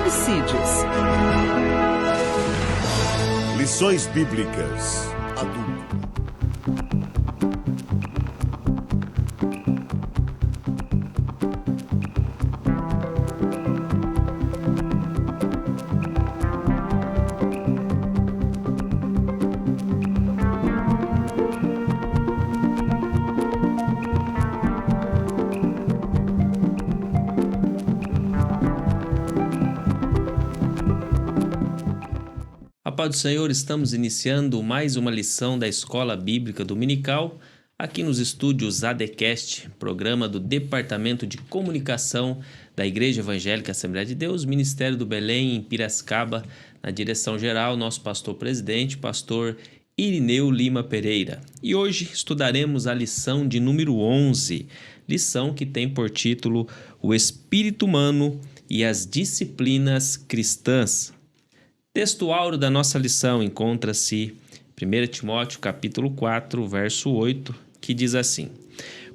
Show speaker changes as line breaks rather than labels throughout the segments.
homicídios.
Lições Bíblicas Adulto.
A paz do Senhor, estamos iniciando mais uma lição da Escola Bíblica Dominical, aqui nos estúdios ADCast, programa do Departamento de Comunicação da Igreja Evangélica Assembleia de Deus, Ministério do Belém, em Piracicaba, na direção geral, nosso pastor-presidente, pastor Irineu Lima Pereira. E hoje estudaremos a lição de número 11, lição que tem por título O Espírito Humano e as Disciplinas Cristãs. Texto áureo da nossa lição encontra-se 1 Timóteo capítulo 4, verso 8, que diz assim: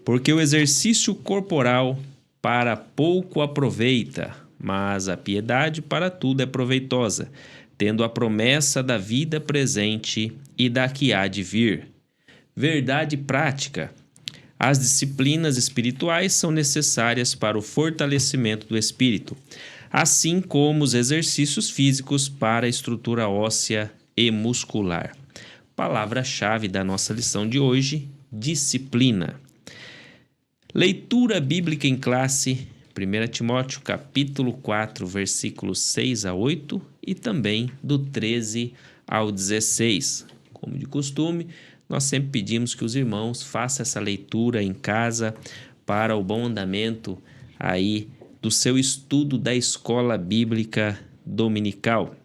Porque o exercício corporal para pouco aproveita, mas a piedade para tudo é proveitosa, tendo a promessa da vida presente e da que há de vir. Verdade prática. As disciplinas espirituais são necessárias para o fortalecimento do espírito, assim como os exercícios físicos para a estrutura óssea e muscular. Palavra-chave da nossa lição de hoje: disciplina. Leitura bíblica em classe, 1 Timóteo capítulo 4, versículos 6 a 8 e também do 13 ao 16. Como de costume, nós sempre pedimos que os irmãos façam essa leitura em casa para o bom andamento aí do seu estudo da Escola Bíblica Dominical.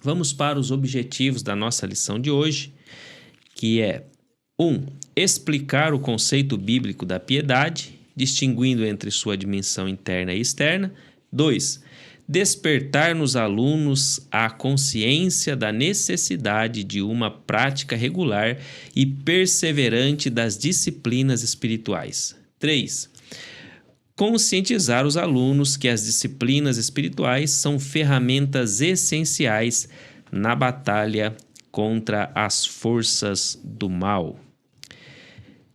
Vamos para os objetivos da nossa lição de hoje, que é 1. Explicar o conceito bíblico da piedade, distinguindo entre sua dimensão interna e externa. 2. Despertar nos alunos a consciência da necessidade de uma prática regular e perseverante das disciplinas espirituais. 3. Conscientizar os alunos que as disciplinas espirituais são ferramentas essenciais na batalha contra as forças do mal.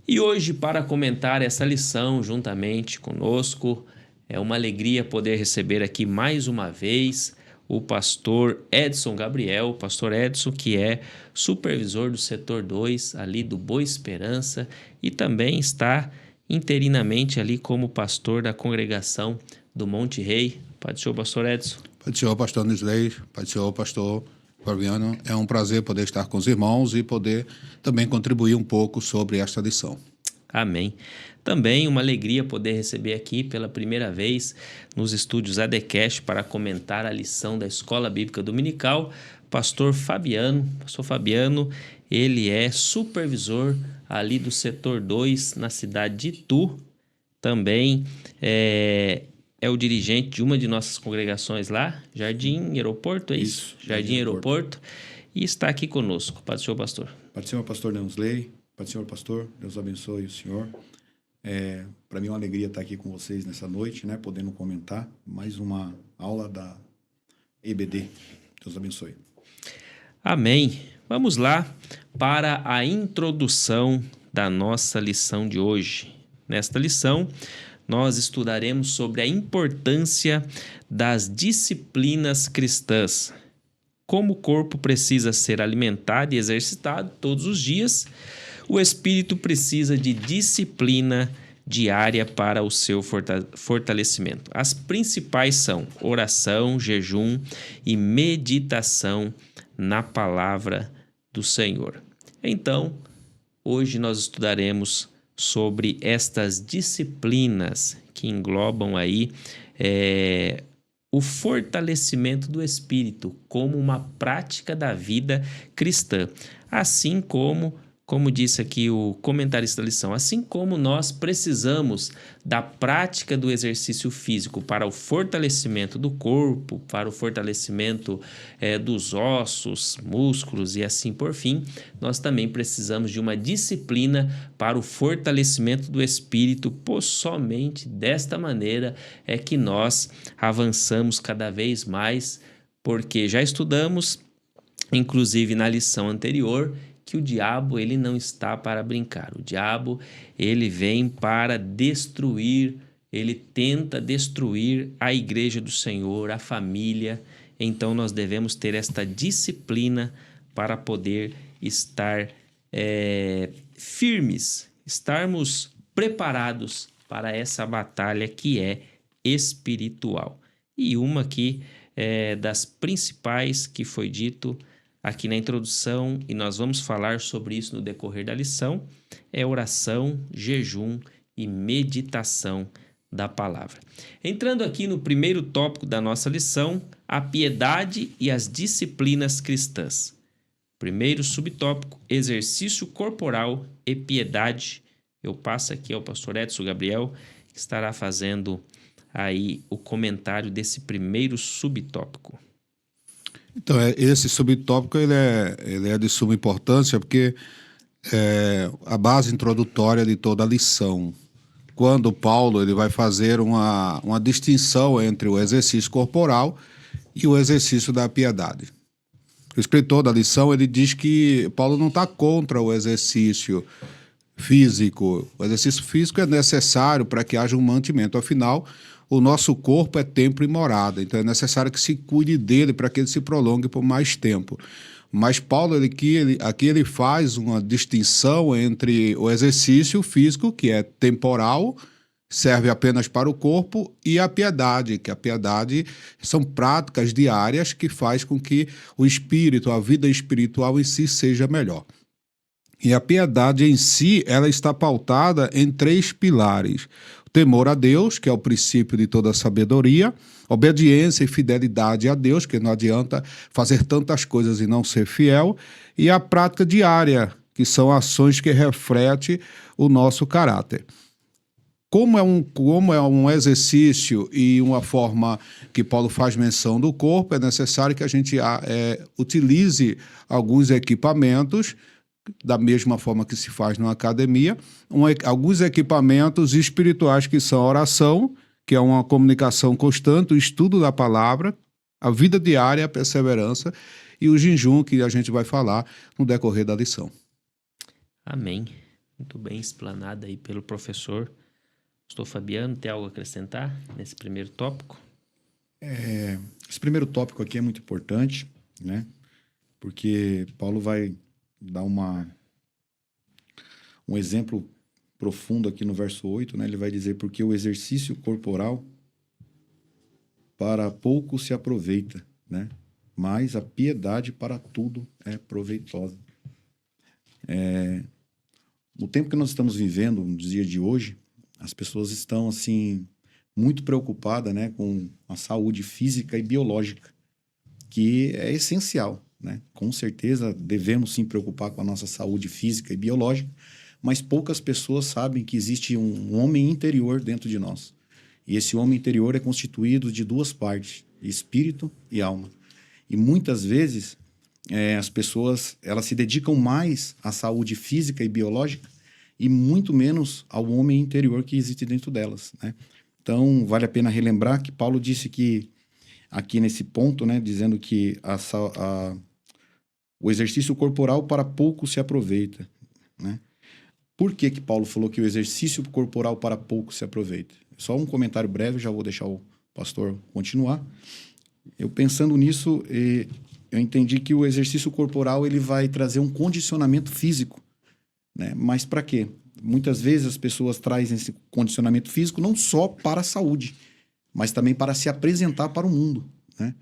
E hoje, para comentar essa lição juntamente conosco, é uma alegria poder receber aqui mais uma vez o pastor Edson Gabriel, pastor Edson, que é supervisor do setor 2 ali do Boa Esperança e também está interinamente ali como pastor da congregação do Monte Rei. Pai do Senhor, pastor Edson.
Pai do Senhor, pastor Nisley. Pai do Senhor, pastor Fabiano. É um prazer poder estar com os irmãos e poder também contribuir um pouco sobre esta lição.
Amém. Também uma alegria poder receber aqui pela primeira vez nos estúdios ADCast para comentar a lição da Escola Bíblica Dominical, pastor Fabiano. Pastor Fabiano, ele é supervisor ali do setor 2 na cidade de Itu. Também é o dirigente de uma de nossas congregações lá, Jardim Aeroporto, é isso? Jardim Aeroporto. E está aqui conosco. Pai do Senhor, pastor.
Pai do Senhor, pastor Neusley. Pai do Senhor, pastor. Deus abençoe o senhor. Para mim é uma alegria estar aqui com vocês nessa noite, né? Podendo comentar mais uma aula da EBD. Deus abençoe.
Amém. Vamos lá para a introdução da nossa lição de hoje. Nesta lição, nós estudaremos sobre a importância das disciplinas cristãs. Como o corpo precisa ser alimentado e exercitado todos os dias, o espírito precisa de disciplina diária para o seu fortalecimento. As principais são oração, jejum e meditação na palavra do Senhor. Então, hoje nós estudaremos sobre estas disciplinas que englobam aí o fortalecimento do espírito como uma prática da vida cristã, assim como como disse aqui o comentarista da lição, assim como nós precisamos da prática do exercício físico para o fortalecimento do corpo, para o fortalecimento dos ossos, músculos e assim por fim, nós também precisamos de uma disciplina para o fortalecimento do espírito, pois somente desta maneira é que nós avançamos cada vez mais, porque já estudamos, inclusive na lição anterior, que o diabo ele não está para brincar. O diabo ele vem para destruir, ele tenta destruir a igreja do Senhor, a família. Então nós devemos ter esta disciplina para poder estar firmes, estarmos preparados para essa batalha que é espiritual. E uma aqui das principais que foi dito aqui na introdução, e nós vamos falar sobre isso no decorrer da lição, é oração, jejum e meditação da palavra. Entrando aqui no primeiro tópico da nossa lição, a piedade e as disciplinas cristãs. Primeiro subtópico, exercício corporal e piedade. Eu passo aqui ao pastor Edson Gabriel, que estará fazendo aí o comentário desse primeiro subtópico.
Então, esse subtópico ele é de suma importância porque é a base introdutória de toda a lição. Quando Paulo ele vai fazer uma distinção entre o exercício corporal e o exercício da piedade. O escritor da lição ele diz que Paulo não está contra o exercício físico. O exercício físico é necessário para que haja um mantimento. Afinal, o nosso corpo é templo e morada, então é necessário que se cuide dele para que ele se prolongue por mais tempo. Mas Paulo aqui ele faz uma distinção entre o exercício físico, que é temporal, serve apenas para o corpo, e a piedade, que a piedade são práticas diárias que faz com que o espírito, a vida espiritual em si seja melhor. E a piedade em si, ela está pautada em 3 pilares. Temor a Deus, que é o princípio de toda a sabedoria, obediência e fidelidade a Deus, que não adianta fazer tantas coisas e não ser fiel, e a prática diária, que são ações que refletem o nosso caráter. Como é um exercício e uma forma que Paulo faz menção do corpo, é necessário que a gente utilize alguns equipamentos, da mesma forma que se faz numa academia, alguns equipamentos espirituais que são a oração, que é uma comunicação constante, o estudo da palavra, a vida diária, a perseverança e o jejum, que a gente vai falar no decorrer da lição.
Amém. Muito bem explanado aí pelo professor. Pastor Fabiano, tem algo a acrescentar nesse primeiro tópico?
Esse primeiro tópico aqui é muito importante, né? Porque Paulo vai dar um exemplo profundo aqui no verso 8, né? Ele vai dizer, porque o exercício corporal para pouco se aproveita, né? Mas a piedade para tudo é proveitosa. No tempo que nós estamos vivendo, no dia de hoje, as pessoas estão, assim, muito preocupadas, né, com a saúde física e biológica, que é essencial, né? Com certeza devemos sim preocupar com a nossa saúde física e biológica, mas poucas pessoas sabem que existe um homem interior dentro de nós. E esse homem interior é constituído de 2 partes, espírito e alma. E muitas vezes as pessoas elas se dedicam mais à saúde física e biológica e muito menos ao homem interior que existe dentro delas, né? Então, vale a pena relembrar que Paulo disse que, aqui nesse ponto, né, dizendo que o exercício corporal para pouco se aproveita, né? Por que Paulo falou que o exercício corporal para pouco se aproveita? Só um comentário breve, já vou deixar o pastor continuar. Eu pensando nisso, eu entendi que o exercício corporal ele vai trazer um condicionamento físico, né? Mas para quê? Muitas vezes as pessoas trazem esse condicionamento físico não só para a saúde, mas também para se apresentar para o mundo, né?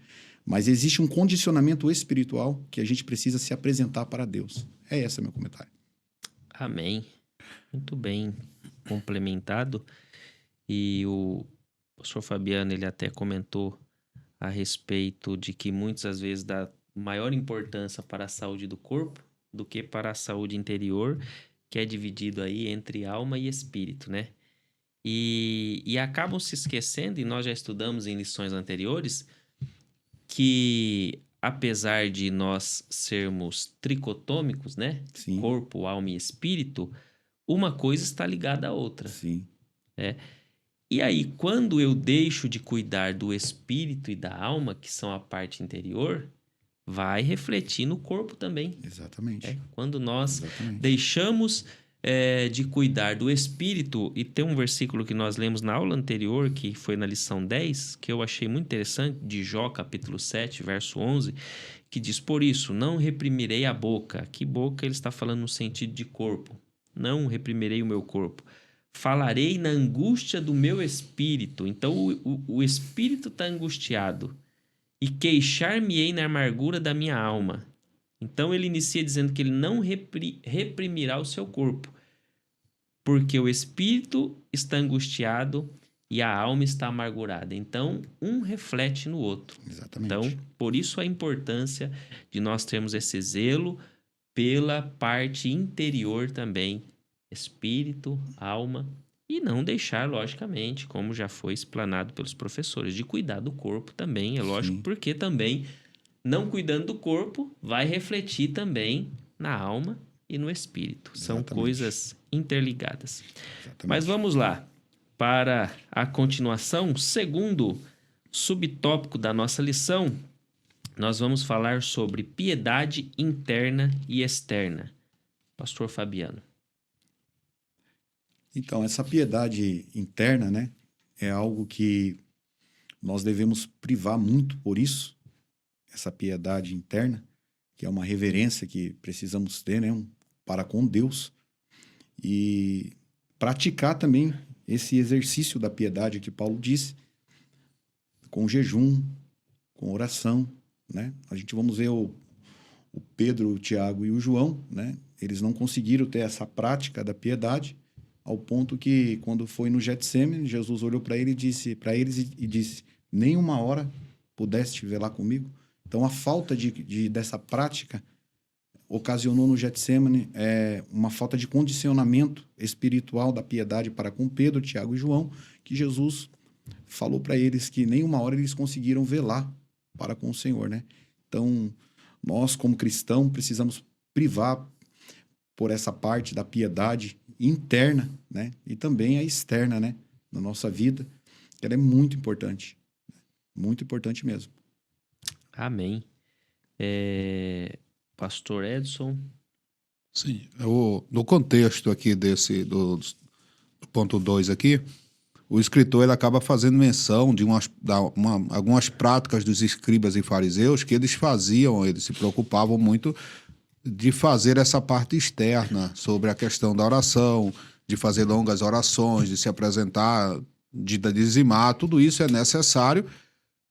Mas existe um condicionamento espiritual que a gente precisa se apresentar para Deus. Esse meu comentário.
Amém. Muito bem complementado. E o pastor Fabiano, ele até comentou a respeito de que muitas vezes dá maior importância para a saúde do corpo do que para a saúde interior, que é dividido aí entre alma e espírito, né? E acabam se esquecendo, e nós já estudamos em lições anteriores, que apesar de nós sermos tricotômicos, né?
Sim.
Corpo, alma e espírito, uma coisa está ligada à outra.
Sim.
E aí, quando eu deixo de cuidar do espírito e da alma, que são a parte interior, vai refletir no corpo também.
Exatamente.
Quando nós
Exatamente.
deixamos de cuidar do espírito, e tem um versículo que nós lemos na aula anterior, que foi na lição 10, que eu achei muito interessante, de Jó, capítulo 7, verso 11, que diz: por isso, não reprimirei a boca. Que boca ele está falando no sentido de corpo. Não reprimirei o meu corpo. Falarei na angústia do meu espírito. Então, o espírito está angustiado. E queixar-me-ei na amargura da minha alma. Então, ele inicia dizendo que ele não reprimirá o seu corpo, porque o espírito está angustiado e a alma está amargurada. Então, um reflete no outro.
Exatamente.
Então, por isso a importância de nós termos esse zelo pela parte interior também, espírito, alma, e não deixar, logicamente, como já foi explanado pelos professores, de cuidar do corpo também, é lógico,
Sim.
porque também, não cuidando do corpo, vai refletir também na alma e no espírito. São
Exatamente.
coisas interligadas.
Exatamente.
Mas vamos lá, para a continuação, segundo subtópico da nossa lição, nós vamos falar sobre piedade interna e externa. Pastor Fabiano.
Então, essa piedade interna, né, é algo que nós devemos privar muito por isso, essa piedade interna, que é uma reverência que precisamos ter, né, para com Deus, e praticar também esse exercício da piedade que Paulo disse, com jejum, com oração, né? A gente vamos ver o Pedro, o Tiago e o João, né? Eles não conseguiram ter essa prática da piedade, ao ponto que, quando foi no Getsêmani, Jesus olhou para ele e disse, para eles e disse: nem uma hora pudeste velar comigo. Então, a falta dessa prática ocasionou no Getsêmani uma falta de condicionamento espiritual da piedade para com Pedro, Tiago e João, que Jesus falou para eles que nem uma hora eles conseguiram velar para com o Senhor, né? Então, nós, como cristãos, precisamos privar por essa parte da piedade interna, né? E também a externa, né? Na nossa vida, que ela é muito importante. Muito importante mesmo.
Amém. Pastor Edson.
Sim, no contexto aqui do ponto 2 aqui, o escritor ele acaba fazendo menção de algumas práticas dos escribas e fariseus que eles se preocupavam muito de fazer essa parte externa sobre a questão da oração, de fazer longas orações, de se apresentar, de dizimar, tudo isso é necessário,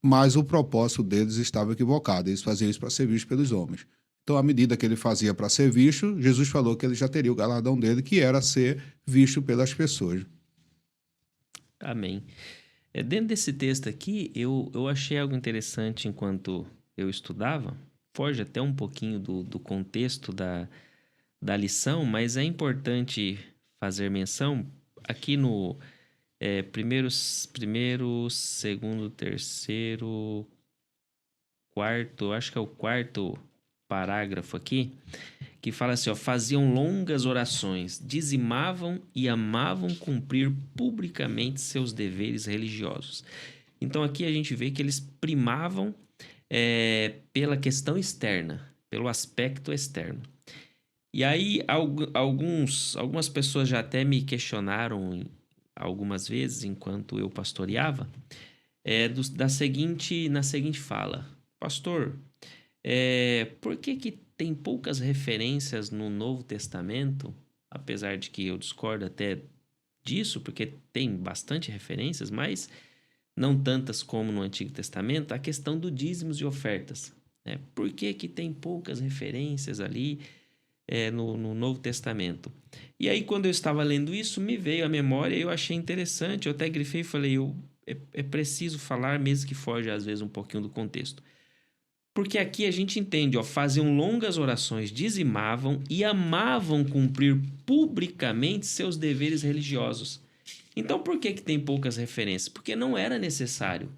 mas o propósito deles estava equivocado, eles faziam isso para ser visto pelos homens. Então, à medida que ele fazia para ser visto, Jesus falou que ele já teria o galardão dele, que era ser visto pelas pessoas.
Amém. Dentro desse texto aqui, eu achei algo interessante enquanto eu estudava. Foge até um pouquinho do contexto da lição, mas é importante fazer menção aqui no primeiro, segundo, terceiro, quarto, acho que é o quarto parágrafo aqui, que fala assim, ó, faziam longas orações, dizimavam e amavam cumprir publicamente seus deveres religiosos. Então aqui a gente vê que eles primavam pela questão externa, pelo aspecto externo. E aí algumas pessoas já até me questionaram algumas vezes, enquanto eu pastoreava, na seguinte fala: pastor, por que tem poucas referências no Novo Testamento, apesar de que eu discordo até disso, porque tem bastante referências, mas não tantas como no Antigo Testamento, a questão do dízimos e ofertas. Por que tem poucas referências ali no Novo Testamento? E aí, quando eu estava lendo isso, me veio à memória e eu achei interessante, eu até grifei e falei, é preciso falar, mesmo que foge às vezes um pouquinho do contexto. Porque aqui a gente entende, ó, faziam longas orações, dizimavam e amavam cumprir publicamente seus deveres religiosos. Então, por que tem poucas referências? Porque não era necessário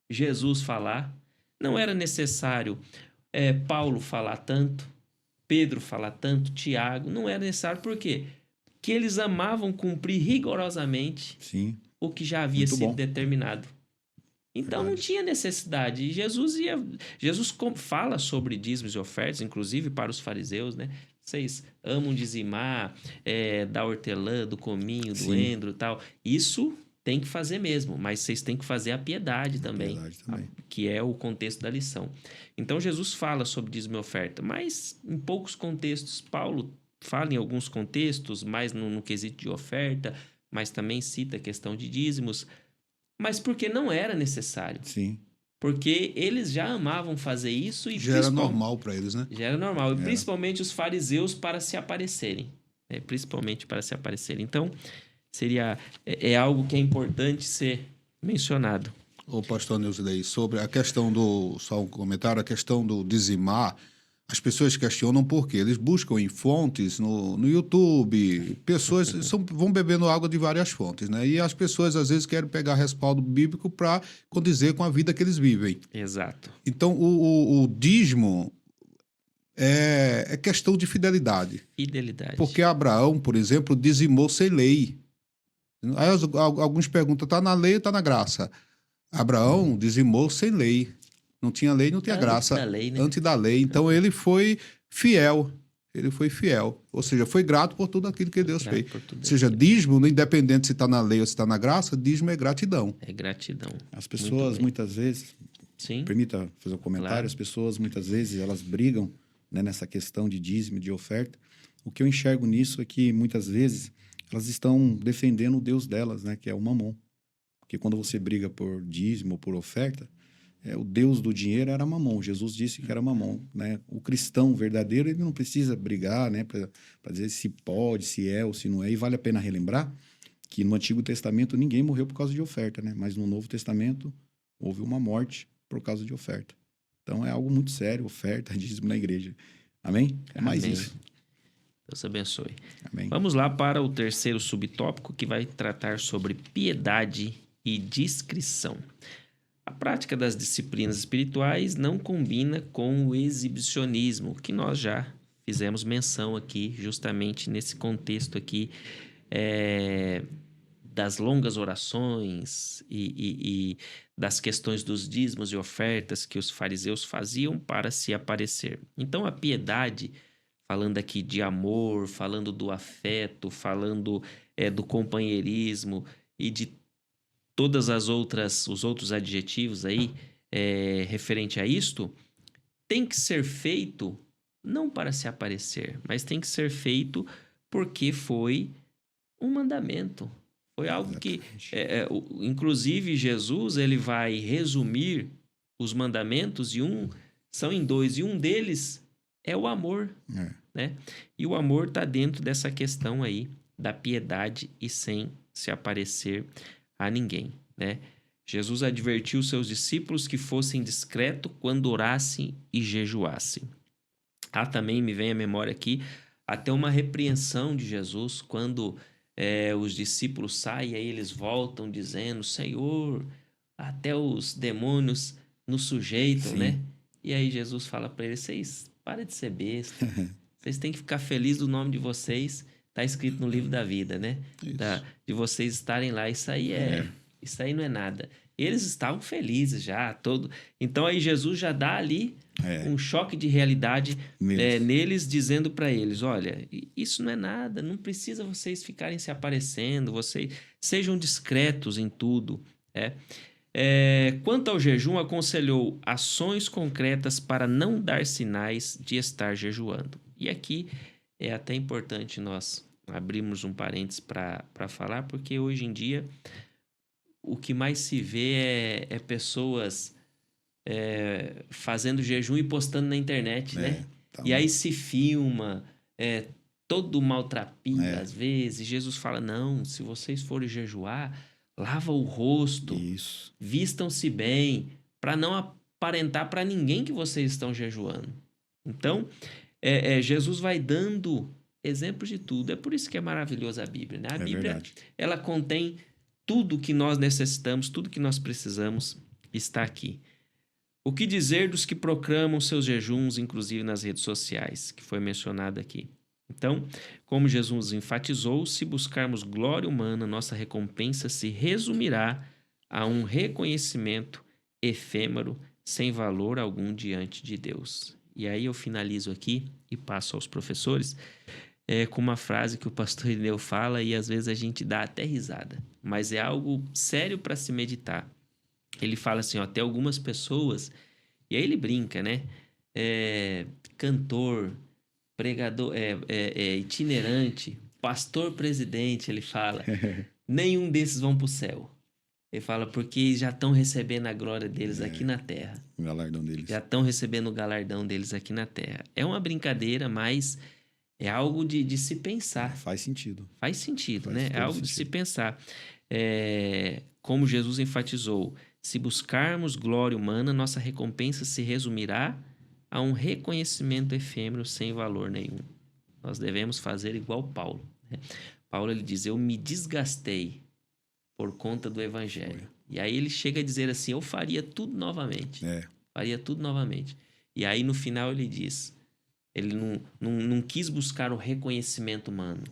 Jesus falar, não era necessário Paulo falar tanto, Pedro falar tanto, Tiago, não era necessário. Por quê? Porque eles amavam cumprir rigorosamente
Sim.
o que já havia
Muito
sido
bom.
determinado. Então não tinha necessidade. E Jesus fala sobre dízimos e ofertas, inclusive para os fariseus, né? Vocês amam dizimar, da hortelã, do cominho, do
Sim.
endro e tal. Isso tem que fazer mesmo, mas vocês têm que fazer a piedade também,
Piedade também.
que é o contexto da lição. Então Jesus fala sobre dízimo e oferta, mas em poucos contextos. Paulo fala em alguns contextos, mais no quesito de oferta, mas também cita a questão de dízimos. Mas porque não era necessário.
Sim.
Porque eles já amavam fazer isso e
Já era normal para eles, né?
já era normal. E principalmente os fariseus para se aparecerem. Principalmente para se aparecerem. Então, é algo que é importante ser mencionado.
O pastor Neusilei, sobre a questão só um comentário, a questão do dizimar, as pessoas questionam por quê. Eles buscam em fontes no YouTube, pessoas vão bebendo água de várias fontes, né? E as pessoas às vezes querem pegar respaldo bíblico para condizer com a vida que eles vivem.
Exato.
Então, o dízimo é questão de fidelidade.
Fidelidade.
Porque Abraão, por exemplo, dizimou sem lei. Aí alguns perguntam, está na lei ou está na graça? Abraão dizimou sem lei. Não tinha lei, não tinha graça.
Da lei, né?
Antes da lei. Então ele foi fiel. Ele foi fiel. Ou seja, foi grato por tudo aquilo que Deus fez. Ou seja, dízimo, independente se está na lei ou se está na graça, dízimo é gratidão.
É gratidão.
As pessoas muitas vezes,
Sim.
permita fazer um comentário,
Claro.
as pessoas muitas vezes elas brigam, né, nessa questão de dízimo, de oferta. O que eu enxergo nisso é que muitas vezes elas estão defendendo o Deus delas, né, que é o Mamon. Porque quando você briga por dízimo ou por oferta, o Deus do dinheiro era Mamon. Jesus disse que era Mamon, né? O cristão verdadeiro, ele não precisa brigar, né, para dizer se pode, se é ou se não é. E vale a pena relembrar que no Antigo Testamento ninguém morreu por causa de oferta, né? Mas no Novo Testamento houve uma morte por causa de oferta. Então é algo muito sério, oferta, dízimo na igreja. Amém? É mais
Amém.
isso.
Deus abençoe.
Amém.
Vamos lá para o terceiro subtópico, que vai tratar sobre piedade e discrição. A prática das disciplinas espirituais não combina com o exibicionismo, que nós já fizemos menção aqui, justamente nesse contexto aqui das longas orações e das questões dos dízimos e ofertas que os fariseus faziam para se aparecer. Então, a piedade, falando aqui de amor, falando do afeto, falando do companheirismo e de todas os outros adjetivos aí referente a isto, tem que ser feito não para se aparecer, mas tem que ser feito porque foi um mandamento. Foi algo que, inclusive, Jesus ele vai resumir os mandamentos são em dois, e um deles é o amor, né? E o amor está dentro dessa questão aí da piedade e sem se aparecer a ninguém, né? Jesus advertiu seus discípulos que fossem discretos quando orassem e jejuassem. Também me vem à memória aqui até uma repreensão de Jesus quando os discípulos saem e aí eles voltam dizendo: Senhor, até os demônios nos sujeitam, né? E aí Jesus fala para eles: vocês parem de ser besta, vocês têm que ficar felizes do nome de vocês, está escrito no livro da vida, né? De vocês estarem lá, isso aí não é nada. Eles estavam felizes já, Então aí Jesus já dá ali um choque de realidade neles, dizendo para eles: olha, isso não é nada, não precisa vocês ficarem se aparecendo, vocês sejam discretos em tudo. Quanto ao jejum, aconselhou ações concretas para não dar sinais de estar jejuando. E aqui é até importante nós abrirmos um parênteses para falar, porque hoje em dia o que mais se vê é pessoas fazendo jejum e postando na internet, né? E aí se filma, todo maltrapilho às vezes. Jesus fala: não, se vocês forem jejuar, lava o rosto, vistam-se bem, para não aparentar para ninguém que vocês estão jejuando. Então, Jesus vai dando exemplos de tudo. É por isso que é maravilhosa a Bíblia, né? A Bíblia,
verdade.
ela contém tudo que nós necessitamos, tudo que nós precisamos está aqui. O que dizer dos que proclamam seus jejuns, inclusive nas redes sociais, que foi mencionado aqui? Então, como Jesus enfatizou, se buscarmos glória humana, nossa recompensa se resumirá a um reconhecimento efêmero, sem valor algum diante de Deus. E aí eu finalizo aqui e passo aos professores com uma frase que o pastor Irineu fala e às vezes a gente dá até risada, mas é algo sério para se meditar. Ele fala assim, ó, tem algumas pessoas, e aí ele brinca, né? Cantor, pregador, itinerante, pastor presidente, ele fala, nenhum desses vão para o céu. Ele fala, porque já estão recebendo a glória deles aqui na terra.
O galardão deles.
Já estão recebendo o galardão deles aqui na terra. É uma brincadeira, mas é algo de se pensar.
Faz sentido.
Faz sentido,
Faz
né? É
todo
algo de
sentido.
se pensar. Como Jesus enfatizou, se buscarmos glória humana, nossa recompensa se resumirá a um reconhecimento efêmero sem valor nenhum. Nós devemos fazer igual Paulo, né? Paulo, ele diz, eu me desgastei por conta do evangelho. E aí ele chega a dizer assim, eu faria tudo novamente. Faria tudo novamente. E aí no final ele diz, ele não quis buscar o reconhecimento humano.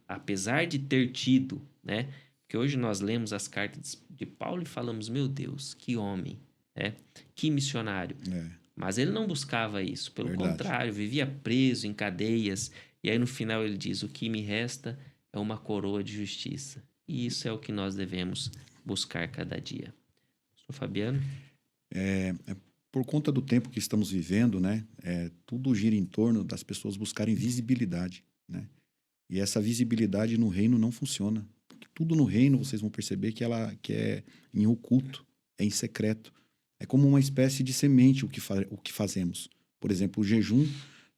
Apesar de ter tido, né? Porque hoje nós lemos as cartas de Paulo e falamos, meu Deus, que homem, né? Que missionário. Mas ele não buscava isso. Pelo contrário, vivia preso em cadeias. E aí no final ele diz, o que me resta é uma coroa de justiça. E isso é o que nós devemos buscar cada dia. Sr. Fabiano?
Por conta do tempo que estamos vivendo, né? Tudo gira em torno das pessoas buscarem visibilidade, né? E essa visibilidade no reino não funciona. Porque tudo no reino, vocês vão perceber que é em oculto, é em secreto. É como uma espécie de semente o que fazemos. Por exemplo, o jejum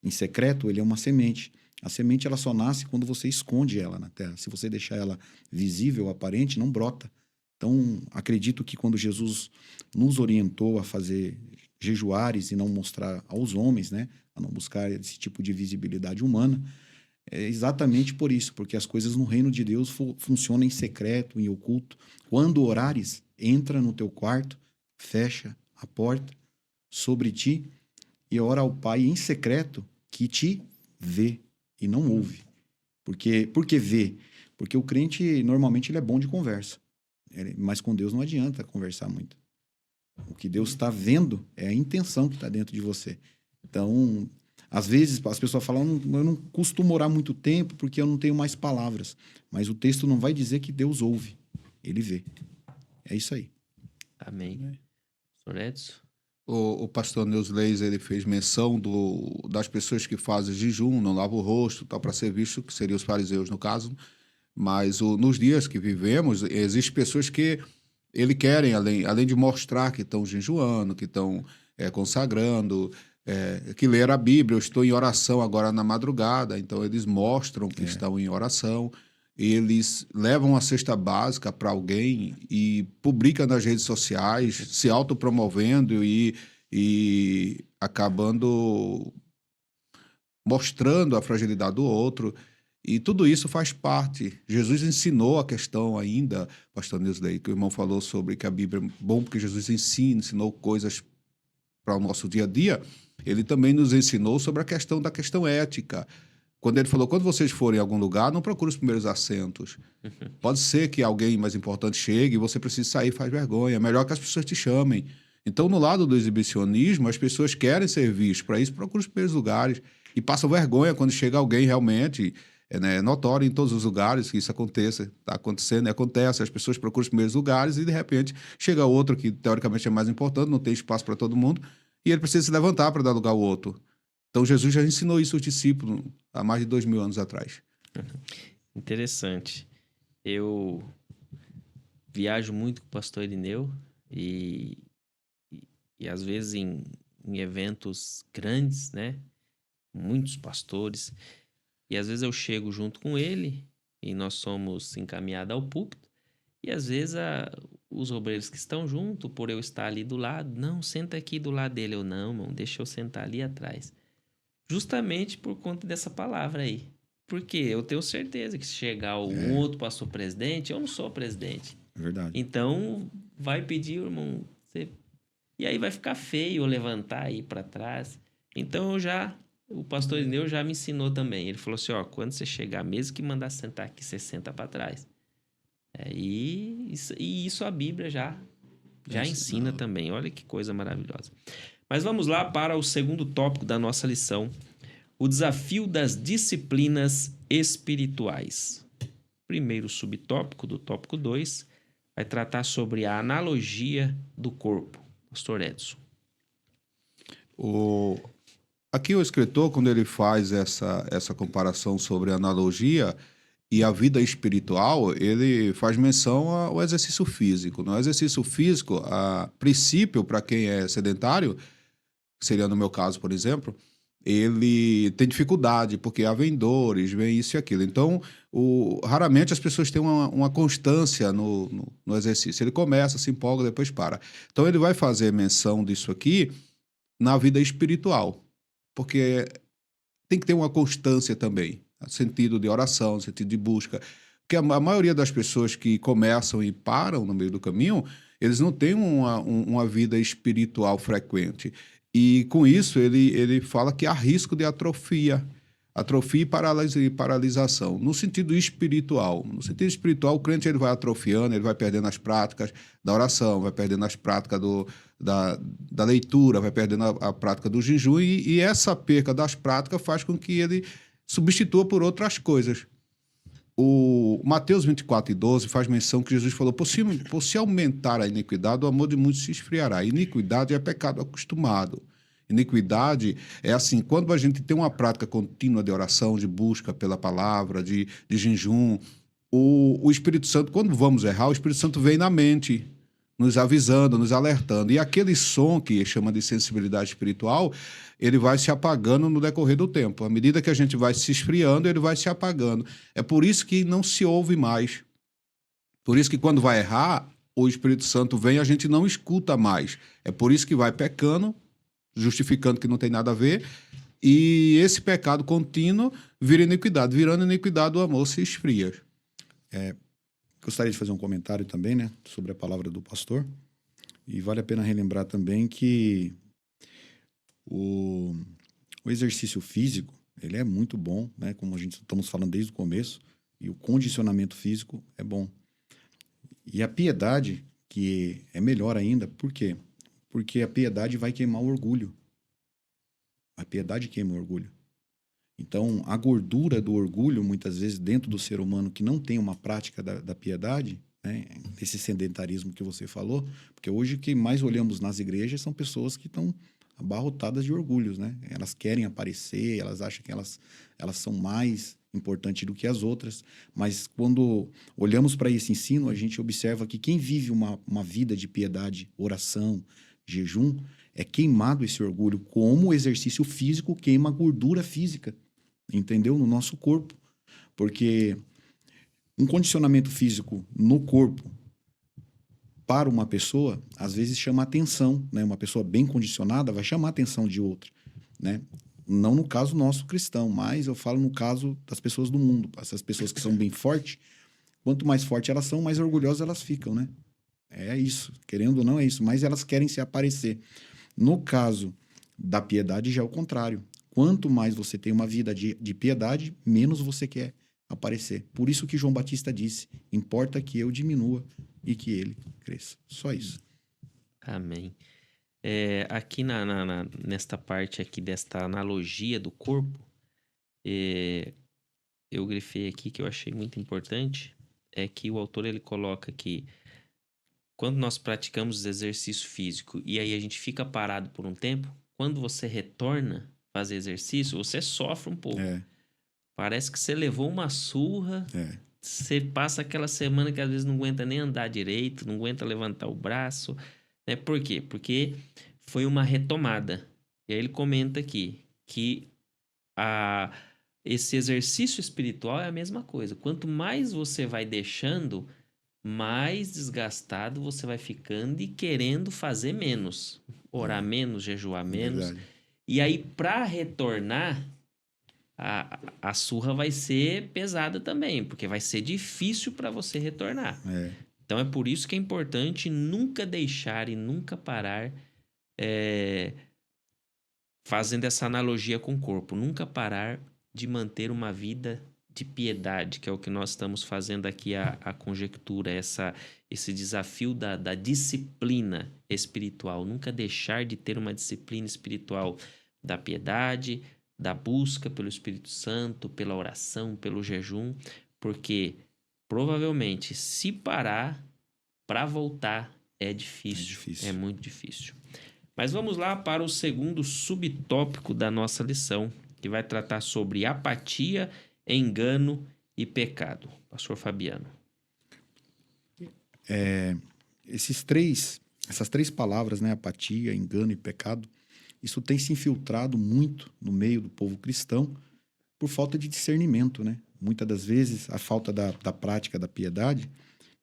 em secreto, ele é uma semente. A semente ela só nasce quando você esconde ela na terra. Se você deixar ela visível, aparente, não brota. Então, acredito que quando Jesus nos orientou a fazer jejuares e não mostrar aos homens, né, a não buscar esse tipo de visibilidade humana, é exatamente por isso, porque as coisas no reino de Deus funcionam em secreto, em oculto. Quando orares, entra no teu quarto, fecha a porta sobre ti e ora ao Pai em secreto que te vê e não ouve. Por que vê? Porque o crente, normalmente, ele é bom de conversa. Mas com Deus não adianta conversar muito. O que Deus está vendo é a intenção que está dentro de você. Então, às vezes, as pessoas falam, eu não costumo orar muito tempo porque eu não tenho mais palavras. Mas o texto não vai dizer que Deus ouve. Ele vê. É isso aí.
Amém. Sr. Edson?
O pastor Neusley, ele fez menção das pessoas que fazem jejum, não lavam o rosto, tal, para ser visto, que seriam os fariseus no caso. Mas nos dias que vivemos, existem pessoas que ele querem, além de mostrar que estão jejuando, que estão consagrando, que leram a Bíblia. Eu estou em oração agora na madrugada, então eles mostram que estão em oração. Eles levam a cesta básica para alguém e publicam nas redes sociais, se autopromovendo e acabando mostrando a fragilidade do outro. E tudo isso faz parte. Jesus ensinou a questão ainda, pastor Neusley, que o irmão falou sobre que a Bíblia é bom porque Jesus ensinou coisas para o nosso dia a dia. Ele também nos ensinou sobre a questão ética. Quando ele falou, quando vocês forem em algum lugar, não procure os primeiros assentos. Pode ser que alguém mais importante chegue e você precise sair e faz vergonha. É melhor que as pessoas te chamem. Então, no lado do exibicionismo, as pessoas querem ser vistas. Para isso, procure os primeiros lugares. E passam vergonha quando chega alguém realmente. É notório em todos os lugares que isso aconteça. Está acontecendo, acontece. As pessoas procuram os primeiros lugares e, de repente, chega outro que, teoricamente, é mais importante, não tem espaço para todo mundo, e ele precisa se levantar para dar lugar ao outro. Então, Jesus já ensinou isso aos discípulos há mais de 2000 anos atrás.
Interessante. Eu viajo muito com o pastor Irineu e às vezes em eventos grandes, né? Muitos pastores. E às vezes eu chego junto com ele e nós somos encaminhados ao púlpito. E às vezes os obreiros que estão junto, por eu estar ali do lado, não, senta aqui do lado dele. Eu, não, irmão, deixa eu sentar ali atrás. Justamente por conta dessa palavra aí. Porque eu tenho certeza que se chegar um outro pastor presidente, eu não sou presidente.
É verdade.
Então, vai pedir, irmão, e aí vai ficar feio eu levantar e ir para trás. Então, o pastor Ineu já me ensinou também. Ele falou assim, ó, quando você chegar, mesmo que mandar sentar aqui, você senta para trás. E isso a Bíblia já ensina também. Olha que coisa maravilhosa. Mas vamos lá para o segundo tópico da nossa lição. O desafio das disciplinas espirituais. Primeiro subtópico do tópico 2 vai tratar sobre a analogia do corpo. Pastor Edson.
Aqui o escritor, quando ele faz essa comparação sobre a analogia e a vida espiritual, ele faz menção ao exercício físico. No exercício físico, a princípio, para quem é sedentário, que seria no meu caso, por exemplo, ele tem dificuldade, porque há vem dores, vem isso e aquilo. Então, raramente as pessoas têm uma constância no exercício. Ele começa, se empolga, depois para. Então, ele vai fazer menção disso aqui na vida espiritual, porque tem que ter uma constância também, sentido de oração, sentido de busca. Porque a maioria das pessoas que começam e param no meio do caminho, eles não têm uma vida espiritual frequente. E com isso ele fala que há risco de atrofia e paralisação, no sentido espiritual. No sentido espiritual, o crente ele vai atrofiando, ele vai perdendo as práticas da oração, vai perdendo as práticas da leitura, vai perdendo a prática do jejum, e essa perca das práticas faz com que ele substitua por outras coisas. O Mateus 24:12 faz menção que Jesus falou, por se aumentar a iniquidade, o amor de muitos se esfriará. Iniquidade é pecado acostumado. Iniquidade é assim, quando a gente tem uma prática contínua de oração, de busca pela palavra, de jejum, o Espírito Santo, quando vamos errar, o Espírito Santo vem na mente, nos avisando, nos alertando. E aquele som que chama de sensibilidade espiritual, ele vai se apagando no decorrer do tempo. À medida que a gente vai se esfriando, ele vai se apagando. É por isso que não se ouve mais. Por isso que quando vai errar, o Espírito Santo vem e a gente não escuta mais. É por isso que vai pecando, justificando que não tem nada a ver, e esse pecado contínuo vira iniquidade. Virando iniquidade, o amor se esfria.
Gostaria de fazer um comentário também, né, sobre a palavra do pastor. E vale a pena relembrar também que o exercício físico, ele é muito bom, né, como a gente estamos falando desde o começo, e o condicionamento físico é bom. E a piedade, que é melhor ainda, por quê? Porque a piedade vai queimar o orgulho. A piedade queima o orgulho. Então, a gordura do orgulho, muitas vezes, dentro do ser humano que não tem uma prática da piedade, né, esse sedentarismo que você falou, porque hoje o que mais olhamos nas igrejas são pessoas que estão abarrotadas de orgulhos, né? Elas querem aparecer, elas acham que elas são mais importantes do que as outras, mas quando olhamos para esse ensino, a gente observa que quem vive uma vida de piedade, oração, jejum, é queimado esse orgulho, como o exercício físico queima a gordura física, entendeu? No nosso corpo. Porque um condicionamento físico no corpo para uma pessoa, às vezes chama atenção, né? Uma pessoa bem condicionada vai chamar a atenção de outra, né? Não no caso nosso cristão, mas eu falo no caso das pessoas do mundo. Essas pessoas que são bem fortes, quanto mais fortes elas são, mais orgulhosas elas ficam, né? É isso, querendo ou não é isso, mas elas querem se aparecer. No caso da piedade já é o contrário. Quanto mais você tem uma vida de piedade, menos você quer aparecer. Por isso que João Batista disse, importa que eu diminua e que ele cresça. Só isso.
Amém. Aqui nesta parte aqui desta analogia do corpo, eu grifei aqui que eu achei muito importante, é que o autor ele coloca que quando nós praticamos exercício físico e aí a gente fica parado por um tempo, quando você retorna fazer exercício, você sofre um pouco. Parece que você levou uma surra, você passa aquela semana que às vezes não aguenta nem andar direito, não aguenta levantar o braço, né? Por quê? Porque foi uma retomada. E aí ele comenta aqui que esse exercício espiritual é a mesma coisa. Quanto mais você vai deixando, mais desgastado você vai ficando e querendo fazer menos. Orar menos, jejuar menos.
Verdade.
E aí, para retornar, a surra vai ser pesada também, porque vai ser difícil para você retornar.
É.
Então, é por isso que é importante nunca deixar e nunca parar, fazendo essa analogia com o corpo, nunca parar de manter uma vida de piedade, que é o que nós estamos fazendo aqui, a conjectura, esse desafio da disciplina espiritual. Nunca deixar de ter uma disciplina espiritual da piedade, da busca pelo Espírito Santo, pela oração, pelo jejum, porque provavelmente, se parar, para voltar é difícil, é muito difícil. Mas vamos lá para o segundo subtópico da nossa lição, que vai tratar sobre apatia, engano e pecado. Pastor Fabiano.
Essas três palavras, né, apatia, engano e pecado, isso tem se infiltrado muito no meio do povo cristão por falta de discernimento, né? Muitas das vezes, a falta da prática da piedade,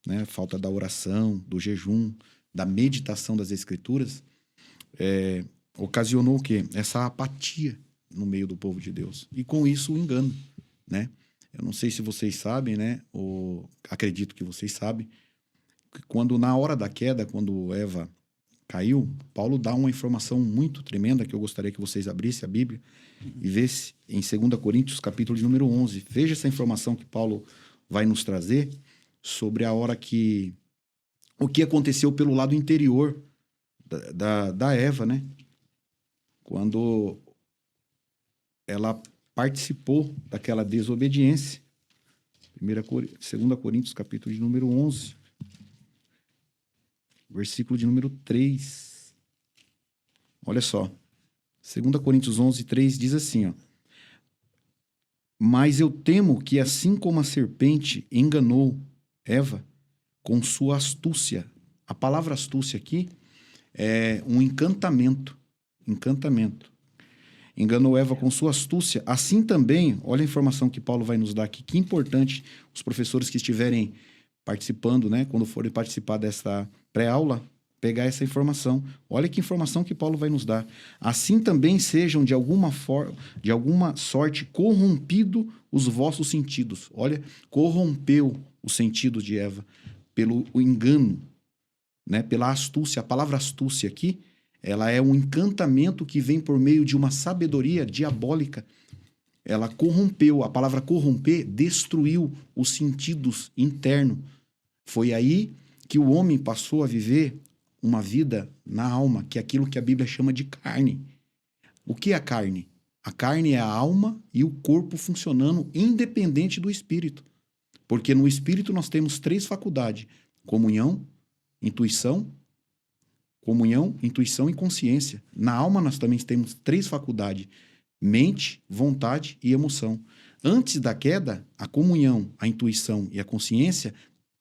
né, a falta da oração, do jejum, da meditação das Escrituras, ocasionou o quê? Essa apatia no meio do povo de Deus. E com isso, o engano, né? Eu não sei se vocês sabem, né? Ou acredito que vocês sabem, que quando na hora da queda, quando Eva caiu, Paulo dá uma informação muito tremenda que eu gostaria que vocês abrissem a Bíblia e vissem em 2 Coríntios, capítulo de número 11. Veja essa informação que Paulo vai nos trazer sobre a hora que... o que aconteceu pelo lado interior da Eva, né? Quando ela participou daquela desobediência. 2 Coríntios, capítulo de número 11. Versículo de número 3. Olha só. 2 Coríntios 11, 3 diz assim, ó. Mas eu temo que assim como a serpente enganou Eva com sua astúcia. A palavra astúcia aqui é um encantamento. Encantamento. Enganou Eva com sua astúcia. Assim também, olha a informação que Paulo vai nos dar aqui. Que importante os professores que estiverem participando, né, quando forem participar dessa pré-aula, pegar essa informação. Olha que informação que Paulo vai nos dar. Assim também sejam de alguma sorte corrompido os vossos sentidos. Olha, corrompeu os sentidos de Eva pelo engano, né, pela astúcia. A palavra astúcia aqui, ela é um encantamento que vem por meio de uma sabedoria diabólica. Ela corrompeu, a palavra corromper destruiu os sentidos internos. Foi aí que o homem passou a viver uma vida na alma, que é aquilo que a Bíblia chama de carne. O que é a carne? A carne é a alma e o corpo funcionando independente do espírito. Porque no espírito nós temos 3 faculdades: comunhão, intuição e consciência. Na alma nós também temos 3 faculdades: mente, vontade e emoção. Antes da queda, a comunhão, a intuição e a consciência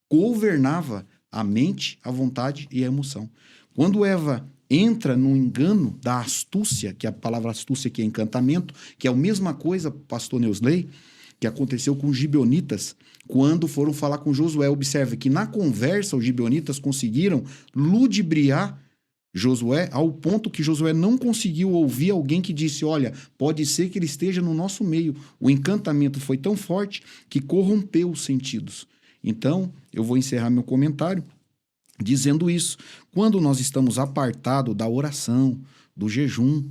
governava a mente, a vontade e a emoção. Quando Eva entra no engano da astúcia, que a palavra astúcia aqui é encantamento, que é a mesma coisa, pastor Neusley, que aconteceu com os gibeonitas, quando foram falar com Josué. Observe que na conversa os gibeonitas conseguiram ludibriar Josué ao ponto que Josué não conseguiu ouvir alguém que disse, olha, pode ser que ele esteja no nosso meio. O encantamento foi tão forte que corrompeu os sentidos. Então, eu vou encerrar meu comentário dizendo isso. Quando nós estamos apartados da oração, do jejum,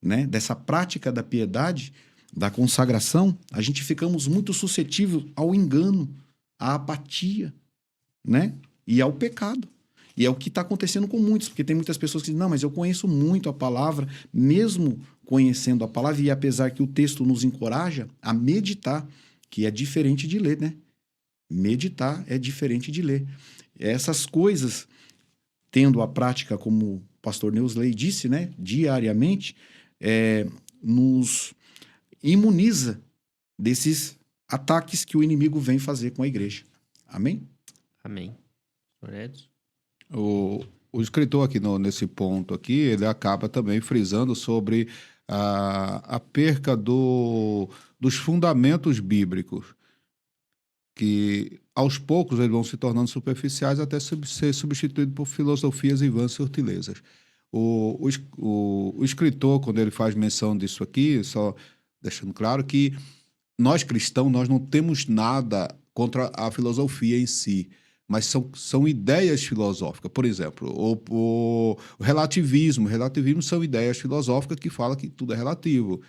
né, dessa prática da piedade, da consagração, a gente ficamos muito suscetíveis ao engano, à apatia, né, e ao pecado. E é o que está acontecendo com muitos, porque tem muitas pessoas que dizem, não, mas eu conheço muito a palavra, mesmo conhecendo a palavra, e apesar que o texto nos encoraja a meditar, que é diferente de ler, né? Meditar é diferente de ler. Essas coisas, tendo a prática, como o pastor Neusley disse, né, diariamente, nos imuniza desses ataques que o inimigo vem fazer com a igreja. Amém?
Amém. Edson?
O escritor aqui nesse ponto aqui, ele acaba também frisando sobre a perca dos fundamentos bíblicos, que aos poucos eles vão se tornando superficiais até ser substituído por filosofias e vãs sortilezas. O escritor, quando ele faz menção disso aqui, só deixando claro que nós cristãos, nós não temos nada contra a filosofia em si, mas são ideias filosóficas. Por exemplo, o relativismo. O relativismo são ideias filosóficas que falam que tudo é relativo.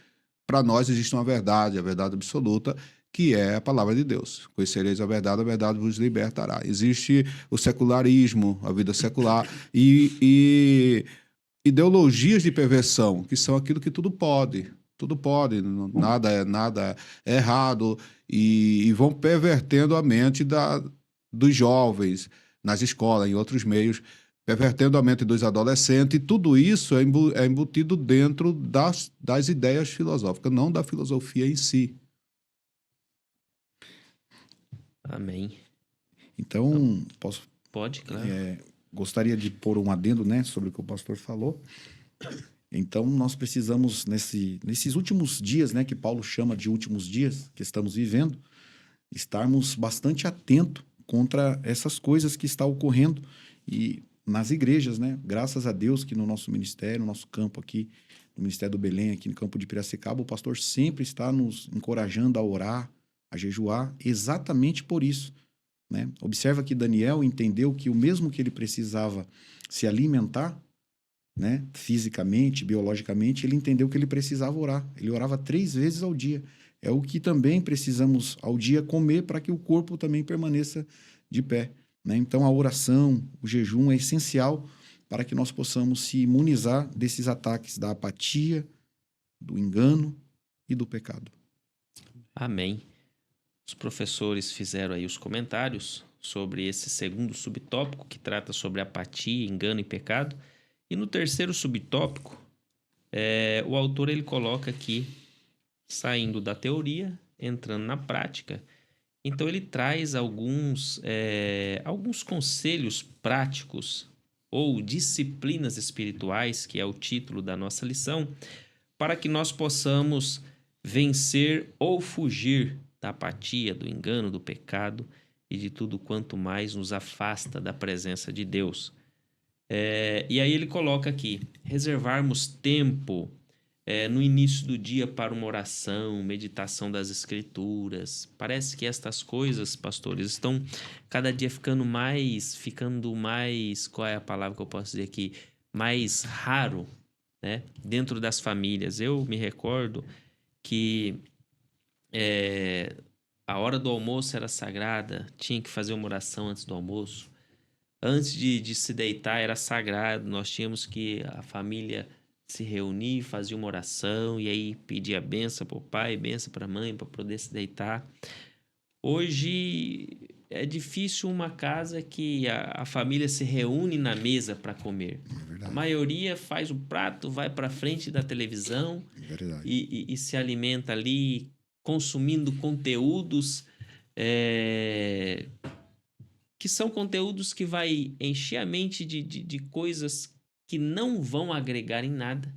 Para nós existe uma verdade, a verdade absoluta, que é a palavra de Deus. Conhecereis a verdade vos libertará. Existe o secularismo, a vida secular, e ideologias de perversão, que são aquilo que tudo pode. Tudo pode, nada é errado, e vão pervertendo a mente dos jovens nas escolas, em outros meios, pervertendo a mente dos adolescentes, e tudo isso é embutido dentro das ideias filosóficas, não da filosofia em si.
Amém.
Então,
Pode, claro.
gostaria de pôr um adendo, né, sobre o que o pastor falou. Então, nós precisamos, nesses últimos dias, né, que Paulo chama de últimos dias que estamos vivendo, estarmos bastante atentos contra essas coisas que estão ocorrendo e nas igrejas, né? Graças a Deus que no nosso ministério, no nosso campo aqui, no Ministério do Belém, aqui no campo de Piracicaba, o pastor sempre está nos encorajando a orar, a jejuar, exatamente por isso, né? Observa que Daniel entendeu que o mesmo que ele precisava se alimentar, né, fisicamente, biologicamente, ele entendeu que ele precisava orar. Ele orava 3 vezes ao dia. É o que também precisamos ao dia comer para que o corpo também permaneça de pé, né? Então, a oração, o jejum é essencial para que nós possamos se imunizar desses ataques da apatia, do engano e do pecado.
Amém. Os professores fizeram aí os comentários sobre esse segundo subtópico que trata sobre apatia, engano e pecado. E no terceiro subtópico, o autor ele coloca aqui, saindo da teoria, entrando na prática. Então ele traz alguns conselhos práticos ou disciplinas espirituais, que é o título da nossa lição, para que nós possamos vencer ou fugir da apatia, do engano, do pecado e de tudo quanto mais nos afasta da presença de Deus. E aí ele coloca aqui, reservarmos tempo no início do dia para uma oração, meditação das escrituras. Parece que estas coisas, pastores, estão cada dia ficando mais, qual é a palavra que eu posso dizer aqui? Mais raro, né? Dentro das famílias. Eu me recordo que a hora do almoço era sagrada, tinha que fazer uma oração antes do almoço. Antes de se deitar era sagrado, nós tínhamos que a família se reunir, fazer uma oração e aí pedir a bênção para o pai, bênção para a mãe, para poder se deitar. Hoje é difícil uma casa que a família se reúne na mesa para comer. A maioria faz o prato, vai para frente da televisão e se alimenta ali, consumindo conteúdos que são conteúdos que vai encher a mente de coisas que não vão agregar em nada.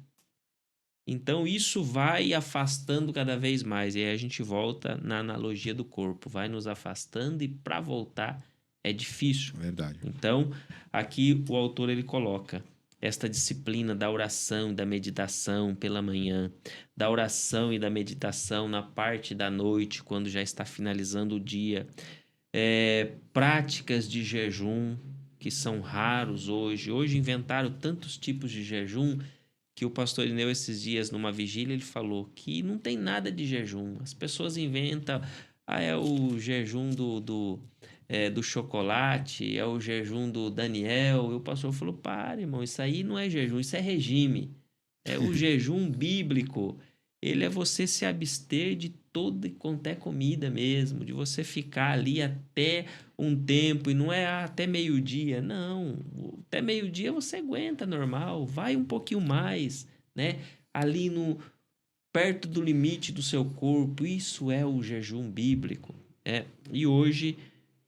Então, isso vai afastando cada vez mais. E aí a gente volta na analogia do corpo. Vai nos afastando e para voltar é difícil.
Verdade.
Então, aqui o autor ele coloca esta disciplina da oração e da meditação pela manhã, da oração e da meditação na parte da noite, quando já está finalizando o dia. Práticas de jejum, que são raros hoje. Hoje inventaram tantos tipos de jejum que o pastor Ineu, esses dias, numa vigília, ele falou que não tem nada de jejum. As pessoas inventam, é o jejum do chocolate, é o jejum do Daniel. E o pastor falou, para, irmão, isso aí não é jejum, isso é regime. É o jejum bíblico. Ele é você se abster de toda e quanto é comida mesmo, de você ficar ali até um tempo, e não é até meio-dia, não. Até meio-dia você aguenta normal, vai um pouquinho mais, né? Ali perto do limite do seu corpo, isso é o jejum bíblico. E hoje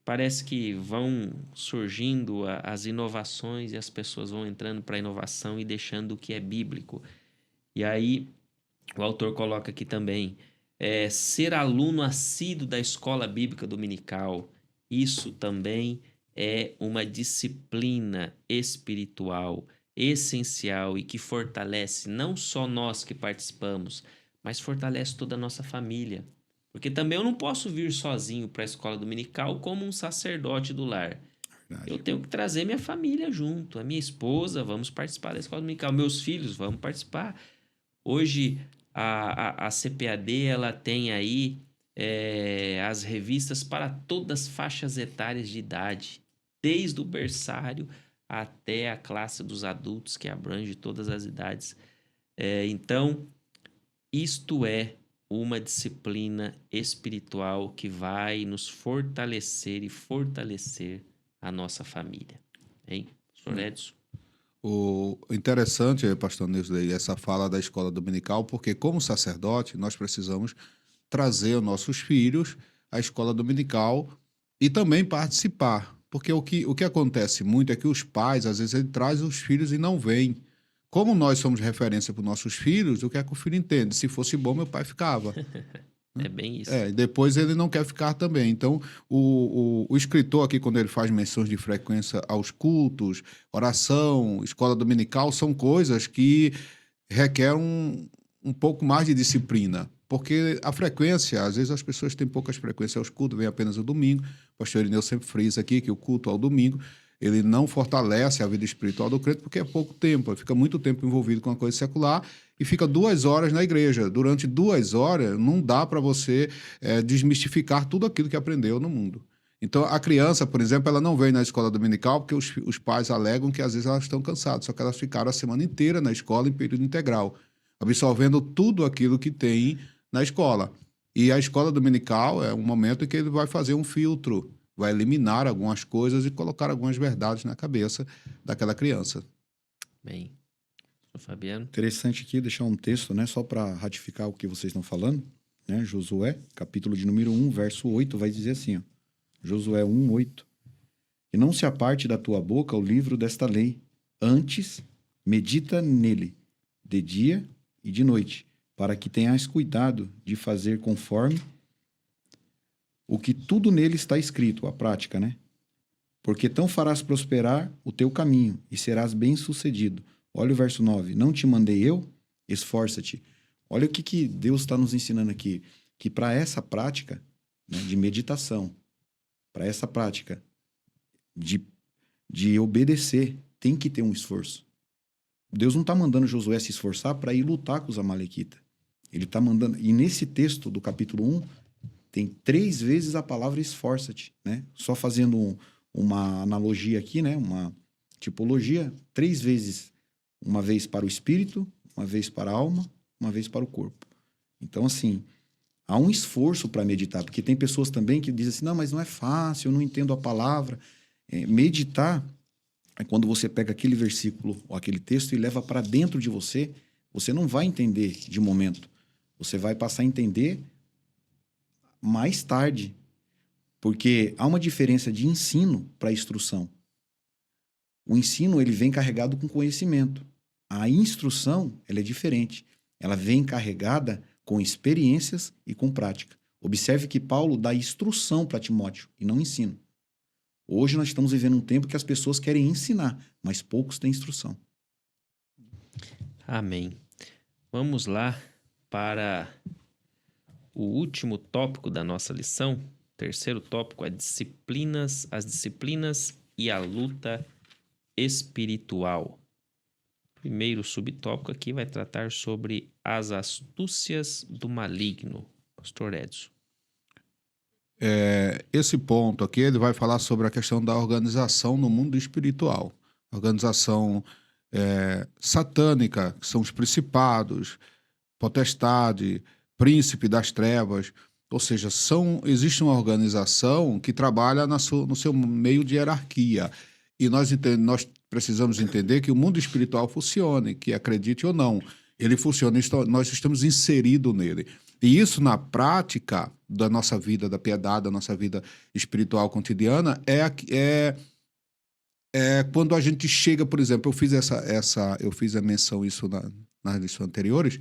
parece que vão surgindo as inovações e as pessoas vão entrando para a inovação e deixando o que é bíblico. E aí o autor coloca aqui também, ser aluno assíduo da escola bíblica dominical. isso também é uma disciplina espiritual essencial e que fortalece não só nós que participamos, mas fortalece toda a nossa família. Porque também eu não posso vir sozinho para a escola dominical como um sacerdote do lar.
Verdade.
Eu tenho que trazer minha família junto. A minha esposa, vamos participar da escola dominical. Meus filhos, vamos participar. Hoje, a CPAD, ela tem aí as revistas para todas as faixas etárias de idade. Desde o berçário até a classe dos adultos, que abrange todas as idades. Então, isto é uma disciplina espiritual que vai nos fortalecer e fortalecer a nossa família. Hein, Pastor Edson?
O interessante, pastor Nilson, essa fala da escola dominical, porque como sacerdote, nós precisamos trazer os nossos filhos à escola dominical e também participar. Porque o que acontece muito é que os pais, às vezes, ele traz os filhos e não vêm. Como nós somos referência para os nossos filhos, o que é que o filho entende? Se fosse bom, meu pai ficava.
É bem isso.
E depois ele não quer ficar também. Então, o escritor aqui, quando ele faz menções de frequência aos cultos, oração, escola dominical, são coisas que requerem um pouco mais de disciplina. Porque a frequência, às vezes as pessoas têm poucas frequências aos cultos, vem apenas o domingo. O pastor Irineu sempre frisa aqui que o culto ao domingo, ele não fortalece a vida espiritual do crente porque é pouco tempo, ele fica muito tempo envolvido com a coisa secular e fica 2 horas na igreja. Durante 2 horas não dá para você desmistificar tudo aquilo que aprendeu no mundo. Então, a criança, por exemplo, ela não vem na escola dominical porque os pais alegam que às vezes elas estão cansadas, só que elas ficaram a semana inteira na escola em período integral, absorvendo tudo aquilo que tem na escola. E a escola dominical é um momento em que ele vai fazer um filtro, vai eliminar algumas coisas e colocar algumas verdades na cabeça daquela criança.
Bem, Pastor Fabiano.
Interessante aqui deixar um texto, né, só para ratificar o que vocês estão falando, né? Josué, capítulo de número 1, verso 8, vai dizer assim, ó, Josué 1, 8. E não se aparte da tua boca o livro desta lei, antes medita nele, de dia e de noite, para que tenhas cuidado de fazer conforme o que tudo nele está escrito, a prática, né? Porque tão farás prosperar o teu caminho e serás bem-sucedido. Olha o verso 9. Não te mandei eu? Esforça-te. Olha o que Deus está nos ensinando aqui. Que para essa prática, né, de meditação, para essa prática de obedecer, tem que ter um esforço. Deus não está mandando Josué se esforçar para ir lutar com os amalequitas. Ele está mandando... E nesse texto do capítulo 1, tem 3 vezes a palavra esforça-te, né? Só fazendo uma analogia aqui, né? Uma tipologia, 3 vezes. Uma vez para o espírito, uma vez para a alma, uma vez para o corpo. Então, assim, há um esforço para meditar, porque tem pessoas também que dizem assim, não, mas não é fácil, eu não entendo a palavra. Meditar é quando você pega aquele versículo ou aquele texto e leva para dentro de você, você não vai entender de momento. Você vai passar a entender mais tarde, porque há uma diferença de ensino para instrução. O ensino, ele vem carregado com conhecimento. A instrução, ela é diferente. Ela vem carregada com experiências e com prática. Observe que Paulo dá instrução para Timóteo e não ensino. Hoje nós estamos vivendo um tempo que as pessoas querem ensinar, mas poucos têm instrução.
Amém. Vamos lá para o último tópico da nossa lição. Terceiro tópico, as disciplinas e a luta espiritual. Primeiro subtópico aqui vai tratar sobre as astúcias do maligno. Pastor Edson.
Esse ponto aqui, ele vai falar sobre a questão da organização no mundo espiritual. Organização satânica, que são os principados, potestade, príncipe das trevas. Ou seja, existe uma organização que trabalha no seu meio de hierarquia. E nós precisamos entender que o mundo espiritual funcione, que acredite ou não, ele funciona, nós estamos inseridos nele. E isso, na prática da nossa vida, da piedade, da nossa vida espiritual cotidiana, é quando a gente chega, por exemplo, eu fiz a menção isso nas lições anteriores,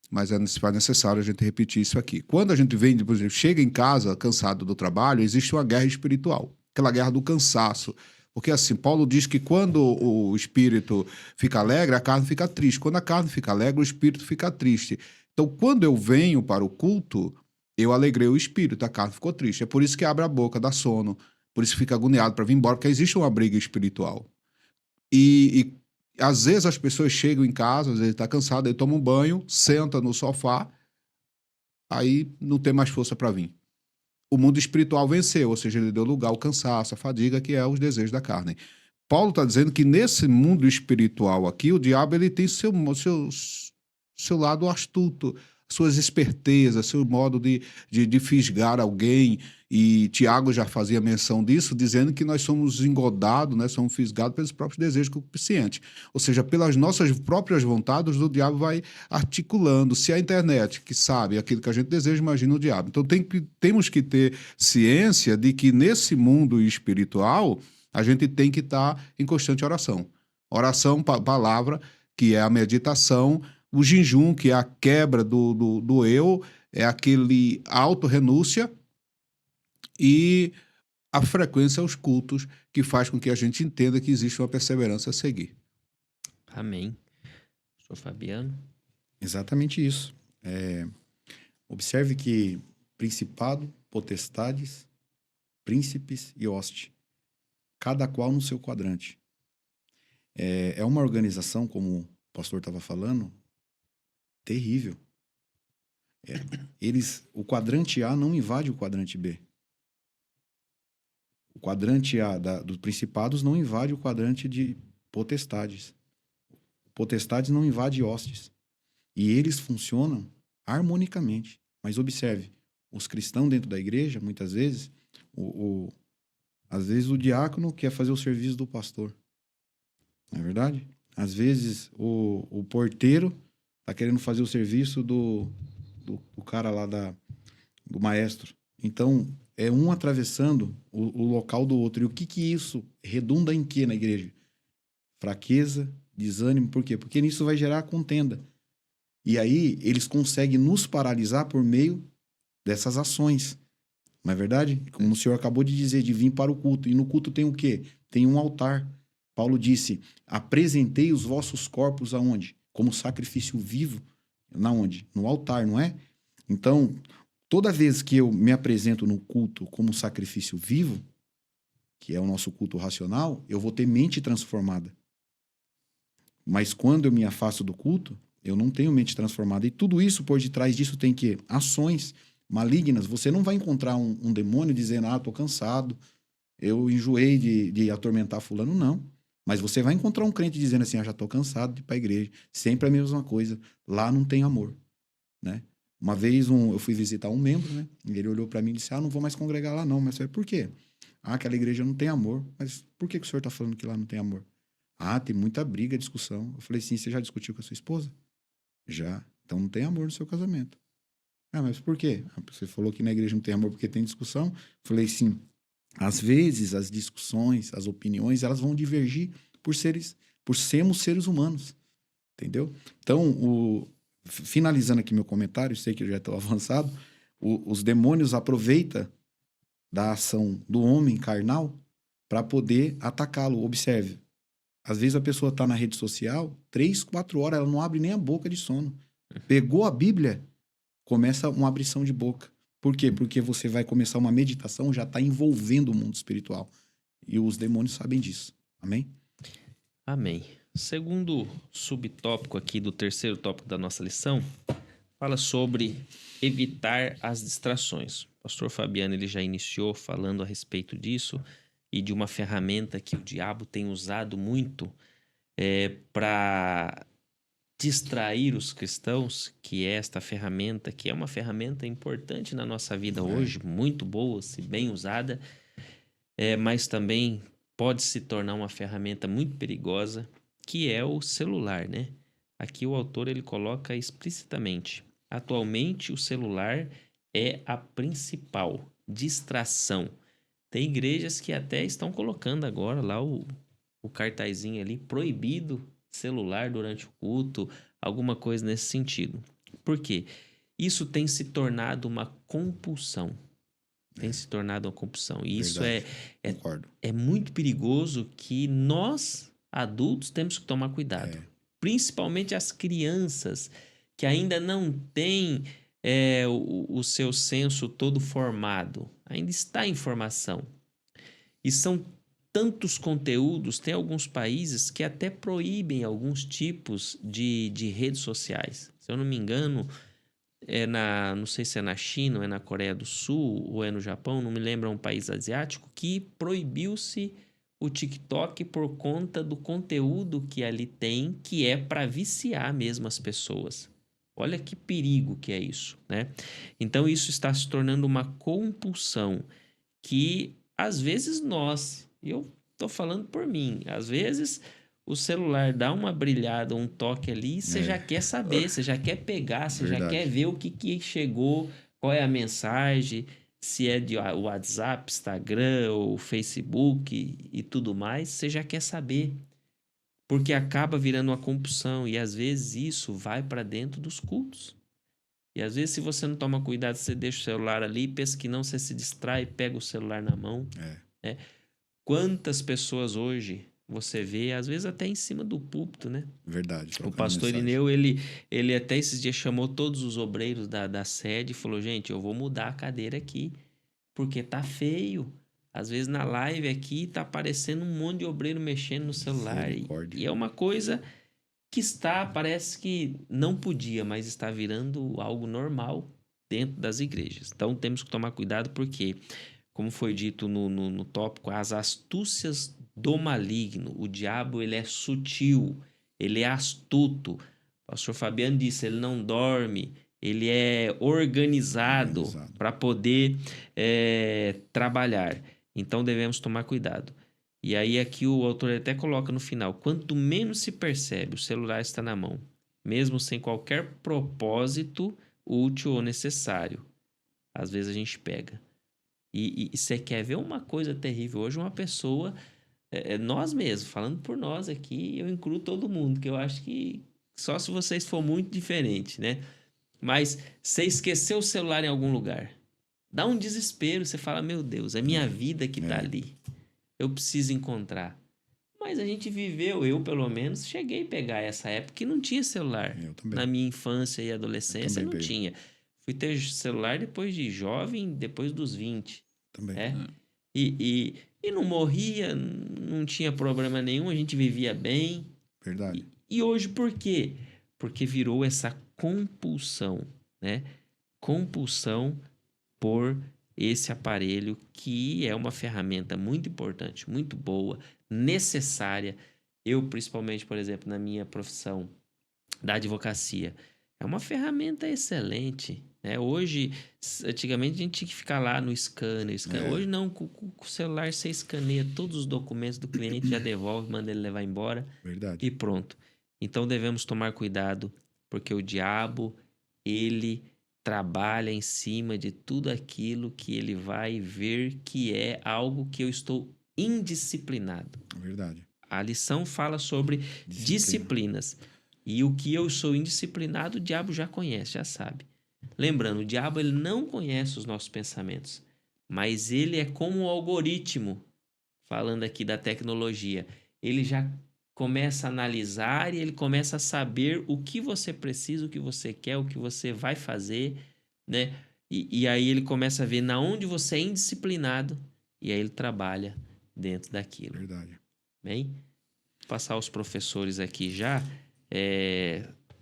mas se faz necessário a gente repetir isso aqui. Quando a gente vem, por exemplo, chega em casa cansado do trabalho, existe uma guerra espiritual, aquela guerra do cansaço. Porque assim, Paulo diz que quando o espírito fica alegre, a carne fica triste. Quando a carne fica alegre, o espírito fica triste. Então, quando eu venho para o culto, eu alegrei o espírito, a carne ficou triste. É por isso que abre a boca, dá sono, por isso fica agoniado para vir embora, porque existe uma briga espiritual. E às vezes as pessoas chegam em casa, às vezes está cansado, aí toma um banho, senta no sofá, aí não tem mais força para vir. O mundo espiritual venceu, ou seja, ele deu lugar ao cansaço, à fadiga, que é os desejos da carne. Paulo está dizendo que nesse mundo espiritual aqui, o diabo ele tem seu lado astuto, suas espertezas, seu modo de fisgar alguém. E Tiago já fazia menção disso, dizendo que nós somos engodados, né, somos fisgados pelos próprios desejos concupiscentes. Ou seja, pelas nossas próprias vontades, o diabo vai articulando. Se a internet, que sabe aquilo que a gente deseja, imagina o diabo. Então temos que ter ciência de que nesse mundo espiritual, a gente tem que estar em constante oração. Oração, palavra, que é a meditação, o jejum, que é a quebra do eu, é aquele auto-renúncia, e a frequência aos cultos, que faz com que a gente entenda que existe uma perseverança a seguir.
Amém. Pastor Fabiano.
Exatamente isso. Observe que principado, potestades, príncipes e hoste, cada qual no seu quadrante. É uma organização, como o pastor estava falando, terrível. O quadrante A não invade o quadrante B. O quadrante A dos principados não invade o quadrante de potestades. Potestades não invade hostes. E eles funcionam harmonicamente. Mas observe, os cristãos dentro da igreja, muitas vezes, às vezes o diácono quer fazer o serviço do pastor. Não é verdade? Às vezes o porteiro está querendo fazer o serviço do cara lá do maestro. Então, é um atravessando o local do outro. E o que isso redunda em quê na igreja? Fraqueza, desânimo. Por quê? Porque nisso vai gerar contenda. E aí, eles conseguem nos paralisar por meio dessas ações. Não é verdade? Como o senhor acabou de dizer, de vir para o culto. E no culto tem o quê? Tem um altar. Paulo disse, apresentei os vossos corpos aonde? Como sacrifício vivo. Na onde? No altar, não é? Então, toda vez que eu me apresento no culto como sacrifício vivo, que é o nosso culto racional, eu vou ter mente transformada. Mas quando eu me afasto do culto, eu não tenho mente transformada. E tudo isso, por detrás disso, tem que ações malignas. Você não vai encontrar um demônio dizendo, estou cansado, eu enjoei de atormentar fulano, não. Mas você vai encontrar um crente dizendo assim, já estou cansado de ir para a igreja. Sempre a mesma coisa. Lá não tem amor, né? Uma vez eu fui visitar um membro, né? E ele olhou para mim e disse, não vou mais congregar lá não. Mas eu falei, por quê? Aquela igreja não tem amor. Mas por que o senhor está falando que lá não tem amor? Tem muita briga, discussão. Eu falei, sim, você já discutiu com a sua esposa? Já. Então não tem amor no seu casamento. Mas por quê? Você falou que na igreja não tem amor porque tem discussão. Eu falei, sim. Às vezes as discussões, as opiniões, elas vão divergir por sermos seres humanos. Entendeu? Então, finalizando aqui meu comentário, sei que eu já estou avançado, os demônios aproveitam da ação do homem carnal para poder atacá-lo. Observe, às vezes a pessoa está na rede social, 3, 4 horas, ela não abre nem a boca de sono. Pegou a Bíblia, começa uma abrição de boca. Por quê? Porque você vai começar uma meditação, já está envolvendo o mundo espiritual. E os demônios sabem disso. Amém?
Amém. Segundo subtópico aqui do terceiro tópico da nossa lição, fala sobre evitar as distrações. O pastor Fabiano ele já iniciou falando a respeito disso e de uma ferramenta que o diabo tem usado muito para distrair os cristãos, que é esta ferramenta, que é uma ferramenta importante na nossa vida hoje, muito boa, se bem usada, mas também pode se tornar uma ferramenta muito perigosa, que é o celular, né? Aqui o autor ele coloca explicitamente, atualmente o celular é a principal distração. Tem igrejas que até estão colocando agora lá o cartazinho ali, proibido celular durante o culto, alguma coisa nesse sentido. Por quê? Isso tem se tornado uma compulsão. Tem se tornado uma compulsão. E isso
Concordo.
é muito perigoso que nós, adultos, temos que tomar cuidado. Principalmente as crianças que ainda não têm o seu senso todo formado. Ainda está em formação. E são tantos conteúdos, tem alguns países que até proíbem alguns tipos de redes sociais. Se eu não me engano, não sei se é na China, ou é na Coreia do Sul, ou é no Japão, não me lembro, é um país asiático, que proibiu-se o TikTok por conta do conteúdo que ali tem, que é para viciar mesmo as pessoas. Olha que perigo que é isso, né? Então isso está se tornando uma compulsão que às vezes eu tô falando por mim, às vezes o celular dá uma brilhada, um toque ali, você já quer saber, você já quer pegar, você já quer ver o que chegou, qual é a mensagem, se é de WhatsApp, Instagram ou Facebook e tudo mais, você já quer saber. Porque acaba virando uma compulsão e às vezes isso vai para dentro dos cultos. E às vezes se você não toma cuidado, você deixa o celular ali, pensa que não, você se distrai, pega o celular na mão. Quantas pessoas hoje você vê, às vezes até em cima do púlpito, né?
Verdade.
O pastor Irineu, ele até esses dias chamou todos os obreiros da sede e falou, gente, eu vou mudar a cadeira aqui, porque tá feio. Às vezes na live aqui tá aparecendo um monte de obreiro mexendo no celular. E é uma coisa que parece que não podia, mas está virando algo normal dentro das igrejas. Então temos que tomar cuidado porque, como foi dito no tópico, as astúcias do maligno. O diabo, ele é sutil, ele é astuto. O pastor Fabiano disse, ele não dorme, ele é organizado. Para poder trabalhar. Então devemos tomar cuidado. E aí aqui o autor até coloca no final, quanto menos se percebe, o celular está na mão, mesmo sem qualquer propósito útil ou necessário. Às vezes a gente pega. E você quer ver uma coisa terrível? Hoje uma pessoa, nós mesmos, falando por nós aqui, eu incluo todo mundo, que eu acho que só se vocês for muito diferente, né? Mas você esqueceu o celular em algum lugar. Dá um desespero, você fala, meu Deus, é minha vida que tá ali. Eu preciso encontrar. Mas a gente viveu, eu pelo menos, cheguei a pegar essa época que não tinha celular. Na minha infância e adolescência não tinha. Fui ter celular depois de jovem, depois dos 20.
Também.
E não morria, não tinha problema nenhum, a gente vivia bem.
Verdade.
E hoje por quê? Porque virou essa compulsão, né? Compulsão por esse aparelho que é uma ferramenta muito importante, muito boa, necessária. Eu, principalmente, por exemplo, na minha profissão da advocacia, é uma ferramenta excelente. Hoje, antigamente a gente tinha que ficar lá no scanner. Hoje não, com o celular você escaneia todos os documentos do cliente, já devolve, manda ele levar embora.
Verdade.
E pronto. Então devemos tomar cuidado, porque o diabo, ele trabalha em cima de tudo aquilo que ele vai ver que é algo que eu estou indisciplinado.
Verdade.
A lição fala sobre disciplinas. E o que eu sou indisciplinado, o diabo já conhece, já sabe. Lembrando, o diabo ele não conhece os nossos pensamentos, mas ele é como um algoritmo, falando aqui da tecnologia. Ele já começa a analisar e ele começa a saber o que você precisa, o que você quer, o que você vai fazer, né? E aí ele começa a ver na onde você é indisciplinado e aí ele trabalha dentro daquilo.
Verdade.
Bem, vou passar aos professores aqui já.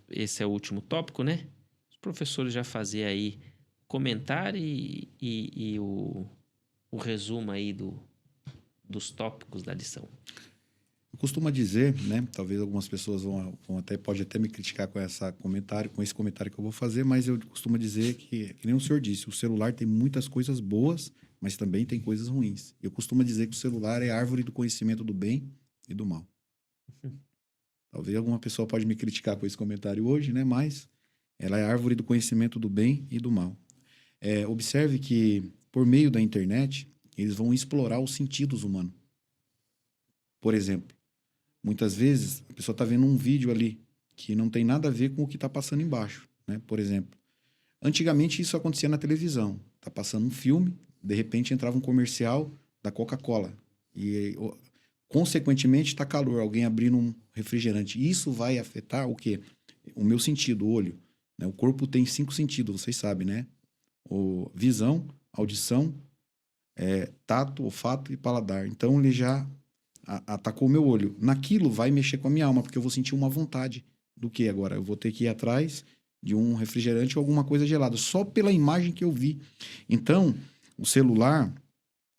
Esse é o último tópico, né? Os professores já faziam aí comentário e o resumo aí dos tópicos da lição.
Eu costumo dizer, né? Talvez algumas pessoas pode até me criticar com esse comentário que eu vou fazer, mas eu costumo dizer que nem o senhor disse, o celular tem muitas coisas boas, mas também tem coisas ruins. Eu costumo dizer que o celular é a árvore do conhecimento do bem e do mal. Talvez alguma pessoa pode me criticar com esse comentário hoje, né? Mas ela é a árvore do conhecimento do bem e do mal. Observe que, por meio da internet, eles vão explorar os sentidos humanos. Por exemplo, muitas vezes a pessoa está vendo um vídeo ali que não tem nada a ver com o que está passando embaixo. né? Por exemplo, antigamente isso acontecia na televisão. Tá passando um filme, de repente entrava um comercial da Coca-Cola. E, consequentemente, está calor, alguém abrindo um refrigerante. Isso vai afetar o quê? O meu sentido, o olho. Né? O corpo tem 5 sentidos, vocês sabem, né? Visão, audição, tato, olfato e paladar. Então, ele já atacou o meu olho. Naquilo vai mexer com a minha alma, porque eu vou sentir uma vontade do que agora? Eu vou ter que ir atrás de um refrigerante ou alguma coisa gelada, só pela imagem que eu vi. Então, o celular,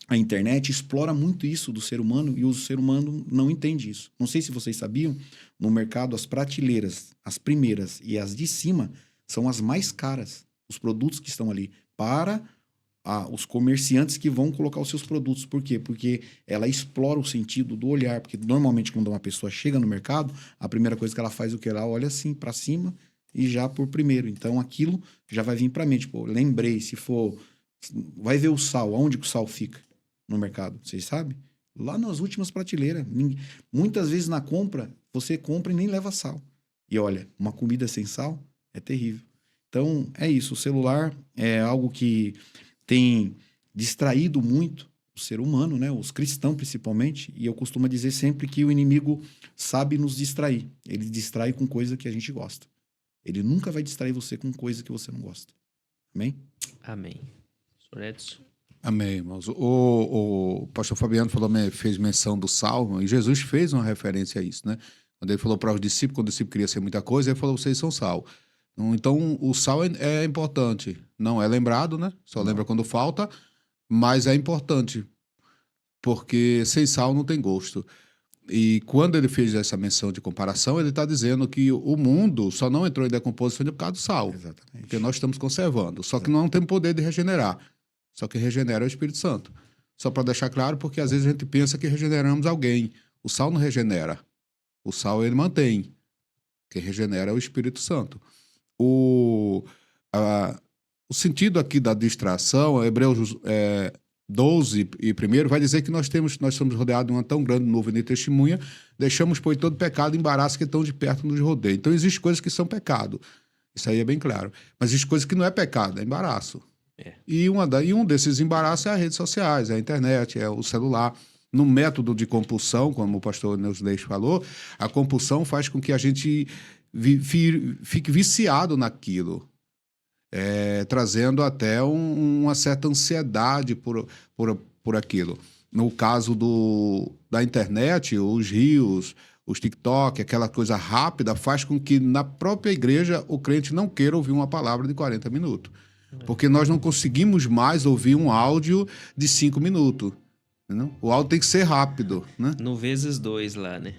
a internet explora muito isso do ser humano e o ser humano não entende isso. Não sei se vocês sabiam, no mercado as prateleiras, as primeiras e as de cima são as mais caras, os produtos que estão ali, para os comerciantes que vão colocar os seus produtos. Por quê? Porque ela explora o sentido do olhar, porque normalmente quando uma pessoa chega no mercado, a primeira coisa que ela faz, o que ela olha assim para cima e já por primeiro. Então aquilo já vai vir para mente. Pô, lembrei, se for... Vai ver o sal, aonde que o sal fica no mercado, vocês sabem? Lá nas últimas prateleiras. Muitas vezes na compra, você compra e nem leva sal. E olha, uma comida sem sal é terrível. Então, é isso. O celular é algo que tem distraído muito o ser humano, né? Os cristãos principalmente. E eu costumo dizer sempre que o inimigo sabe nos distrair. Ele distrai com coisa que a gente gosta. Ele nunca vai distrair você com coisa que você não gosta. Amém?
Amém. Senhor Edson.
Amém, irmãos. O pastor Fabiano fez menção do sal, e Jesus fez uma referência a isso, né? Quando ele falou para os discípulos, quando o discípulo queria ser muita coisa, ele falou, vocês são sal. Então, o sal é importante. Não é lembrado, né? Só lembra quando falta, mas é importante, porque sem sal não tem gosto. E quando ele fez essa menção de comparação, ele está dizendo que o mundo só não entrou em decomposição por causa do sal.
Exatamente.
Porque nós estamos conservando. Só que não temos poder de regenerar. Só que regenera é o Espírito Santo. Só para deixar claro, porque às vezes a gente pensa que regeneramos alguém. O sal não regenera. O sal ele mantém. Quem regenera é o Espírito Santo. O sentido aqui da distração, Hebreus 12 e 1 vai dizer que nós somos rodeados de uma tão grande nuvem de testemunha, deixamos, pois, todo pecado e embaraço que tão de perto nos rodeia. Então, existem coisas que são pecado. Isso aí é bem claro. Mas existem coisas que não é pecado, é embaraço. E um desses embaraços é as redes sociais, é a internet, é o celular. No método de compulsão, como o pastor Neusley falou, a compulsão faz com que a gente fique viciado naquilo. Trazendo até uma certa ansiedade por aquilo. No caso da internet, os reels, os TikTok, aquela coisa rápida, faz com que na própria igreja o crente não queira ouvir uma palavra de 40 minutos. Porque nós não conseguimos mais ouvir um áudio de 5 minutos. Entendeu? O áudio tem que ser rápido, né?
No vezes 2 lá, né?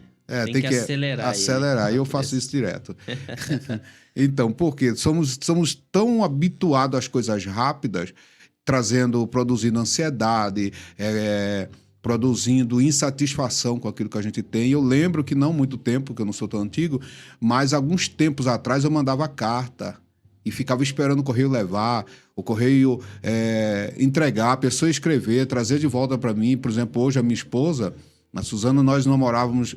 Tem que acelerar. E eu faço isso direto. Então, por quê? Somos tão habituados às coisas rápidas, produzindo ansiedade, produzindo insatisfação com aquilo que a gente tem. Eu lembro que não muito tempo, que eu não sou tão antigo, mas alguns tempos atrás eu mandava carta e ficava esperando o correio levar, o correio entregar, a pessoa escrever, trazer de volta para mim. Por exemplo, hoje a minha esposa, a Suzana, nós namoramos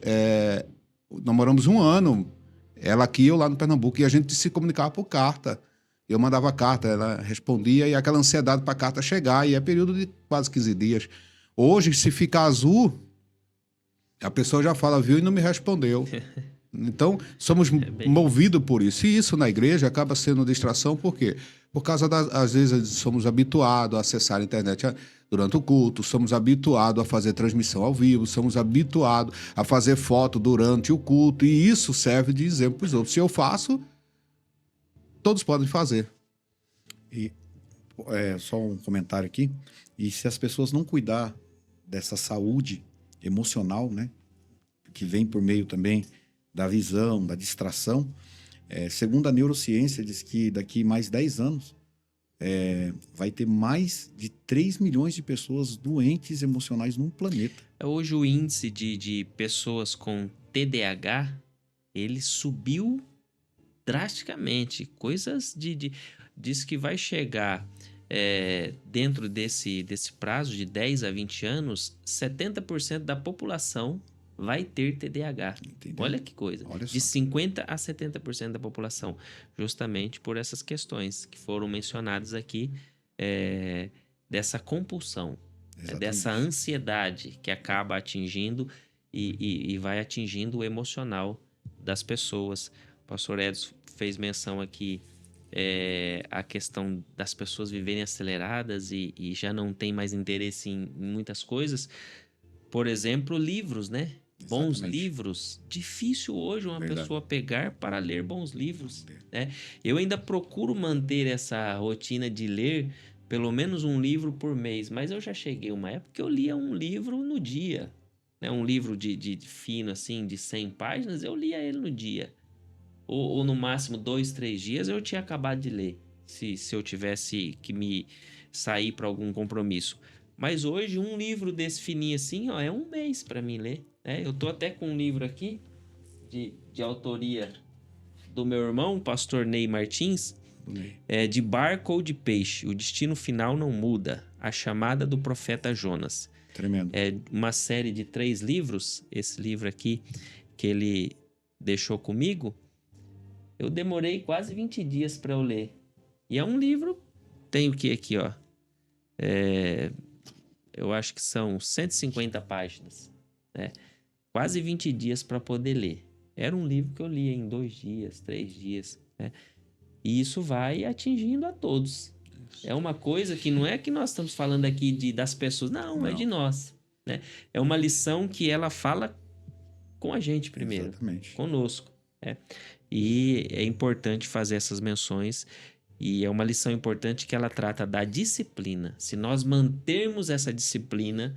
1 ano, ela aqui, eu lá no Pernambuco, e a gente se comunicava por carta. Eu mandava carta, ela respondia, e aquela ansiedade para a carta chegar, e é período de quase 15 dias. Hoje, se ficar azul, a pessoa já fala, viu, e não me respondeu. Então, somos movidos por isso. E isso na igreja acaba sendo distração, por quê? Por causa às vezes, somos habituados a acessar a internet durante o culto, somos habituados a fazer transmissão ao vivo, somos habituados a fazer foto durante o culto, e isso serve de exemplo para os outros. Se eu faço, todos podem fazer.
E só um comentário aqui. E se as pessoas não cuidar dessa saúde emocional, né, que vem por meio também da visão, da distração, segundo a neurociência, diz que daqui mais 10 anos vai ter mais de 3 milhões de pessoas doentes emocionais no planeta.
Hoje o índice de pessoas com TDAH, ele subiu drasticamente. Coisas diz que vai chegar dentro desse prazo de 10 a 20 anos, 70% da população vai ter TDAH.
Entendeu?
Olha que coisa.
Olha só.
De 50% a 70% da população. Justamente por essas questões que foram mencionadas aqui, dessa compulsão, dessa ansiedade que acaba atingindo e vai atingindo o emocional das pessoas. O pastor Edson fez menção aqui a questão das pessoas viverem aceleradas e já não tem mais interesse em muitas coisas. Por exemplo, livros, né? Bons livros. Difícil hoje uma pessoa pegar para ler bons livros, né? Eu ainda procuro manter essa rotina de ler pelo menos um livro por mês, mas eu já cheguei uma época que eu lia um livro no dia, né? Um livro de fino, assim, de 100 páginas, eu lia ele no dia. Ou no máximo 2, 3 dias eu tinha acabado de ler, se eu tivesse que me sair para algum compromisso. Mas hoje um livro desse fininho assim, ó, é um mês para mim ler, né? Eu tô até com um livro aqui de autoria do meu irmão, pastor Ney Martins, de Barco ou de Peixe, o destino final não muda, a chamada do profeta Jonas.
Tremendo.
É uma série de 3 livros, esse livro aqui que ele deixou comigo, eu demorei quase 20 dias para eu ler. E é um livro, tem o que aqui, ó? Eu acho que são 150 páginas, né? Quase 20 dias para poder ler. Era um livro que eu lia em 2 dias, 3 dias, né? E isso vai atingindo a todos. É uma coisa que não é que nós estamos falando aqui das pessoas, não, é de nós, né? É uma lição que ela fala com a gente primeiro, conosco, né? E é importante fazer essas menções. E é uma lição importante que ela trata da disciplina. Se nós mantermos essa disciplina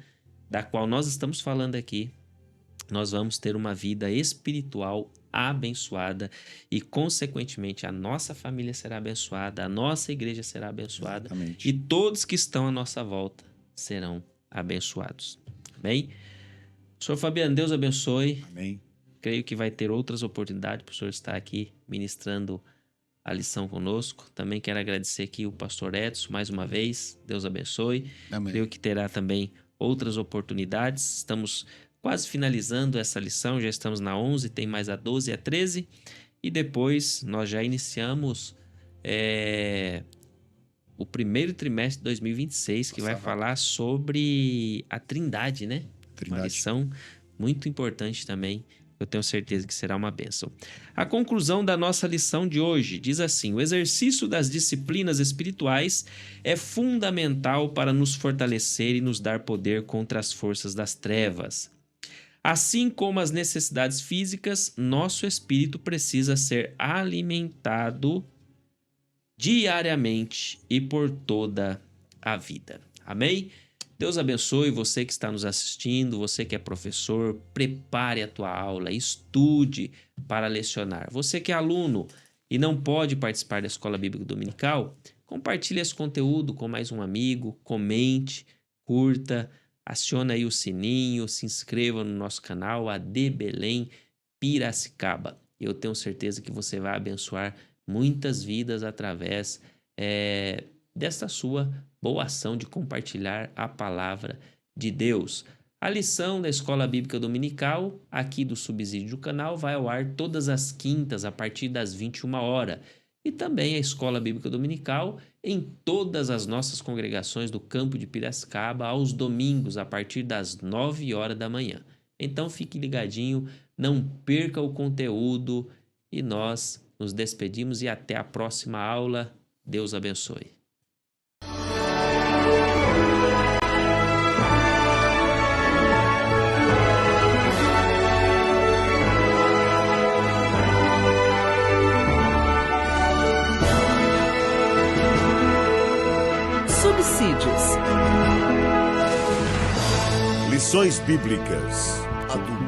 da qual nós estamos falando aqui, nós vamos ter uma vida espiritual abençoada e, consequentemente, a nossa família será abençoada, a nossa igreja será abençoada. Exatamente. E todos que estão à nossa volta serão abençoados. Amém? Senhor Fabiano, Deus abençoe.
Amém.
Creio que vai ter outras oportunidades para o senhor estar aqui ministrando a lição conosco. Também quero agradecer aqui o pastor Edson mais uma vez. Deus abençoe.
Amém.
Creio que terá também outras oportunidades. Estamos quase finalizando essa lição, já estamos na 11, tem mais a 12 e a 13. E depois nós já iniciamos o primeiro trimestre de 2026, que vai falar sobre a Trindade, né? Uma lição muito importante também. Eu tenho certeza que será uma bênção. A conclusão da nossa lição de hoje diz assim: o exercício das disciplinas espirituais é fundamental para nos fortalecer e nos dar poder contra as forças das trevas. Assim como as necessidades físicas, nosso espírito precisa ser alimentado diariamente e por toda a vida. Amém? Deus abençoe você que está nos assistindo, você que é professor, prepare a tua aula, estude para lecionar. Você que é aluno e não pode participar da Escola Bíblica Dominical, compartilhe esse conteúdo com mais um amigo, comente, curta, aciona aí o sininho, se inscreva no nosso canal AD Belém Piracicaba. Eu tenho certeza que você vai abençoar muitas vidas através dessa sua boa ação de compartilhar a palavra de Deus. A lição da Escola Bíblica Dominical, aqui do subsídio do canal, vai ao ar todas as quintas, a partir das 21 horas. E também a Escola Bíblica Dominical em todas as nossas congregações do campo de Piracicaba, aos domingos, a partir das 9 horas da manhã. Então fique ligadinho, não perca o conteúdo e nós nos despedimos e até a próxima aula. Deus abençoe.
Lições Bíblicas Adultas.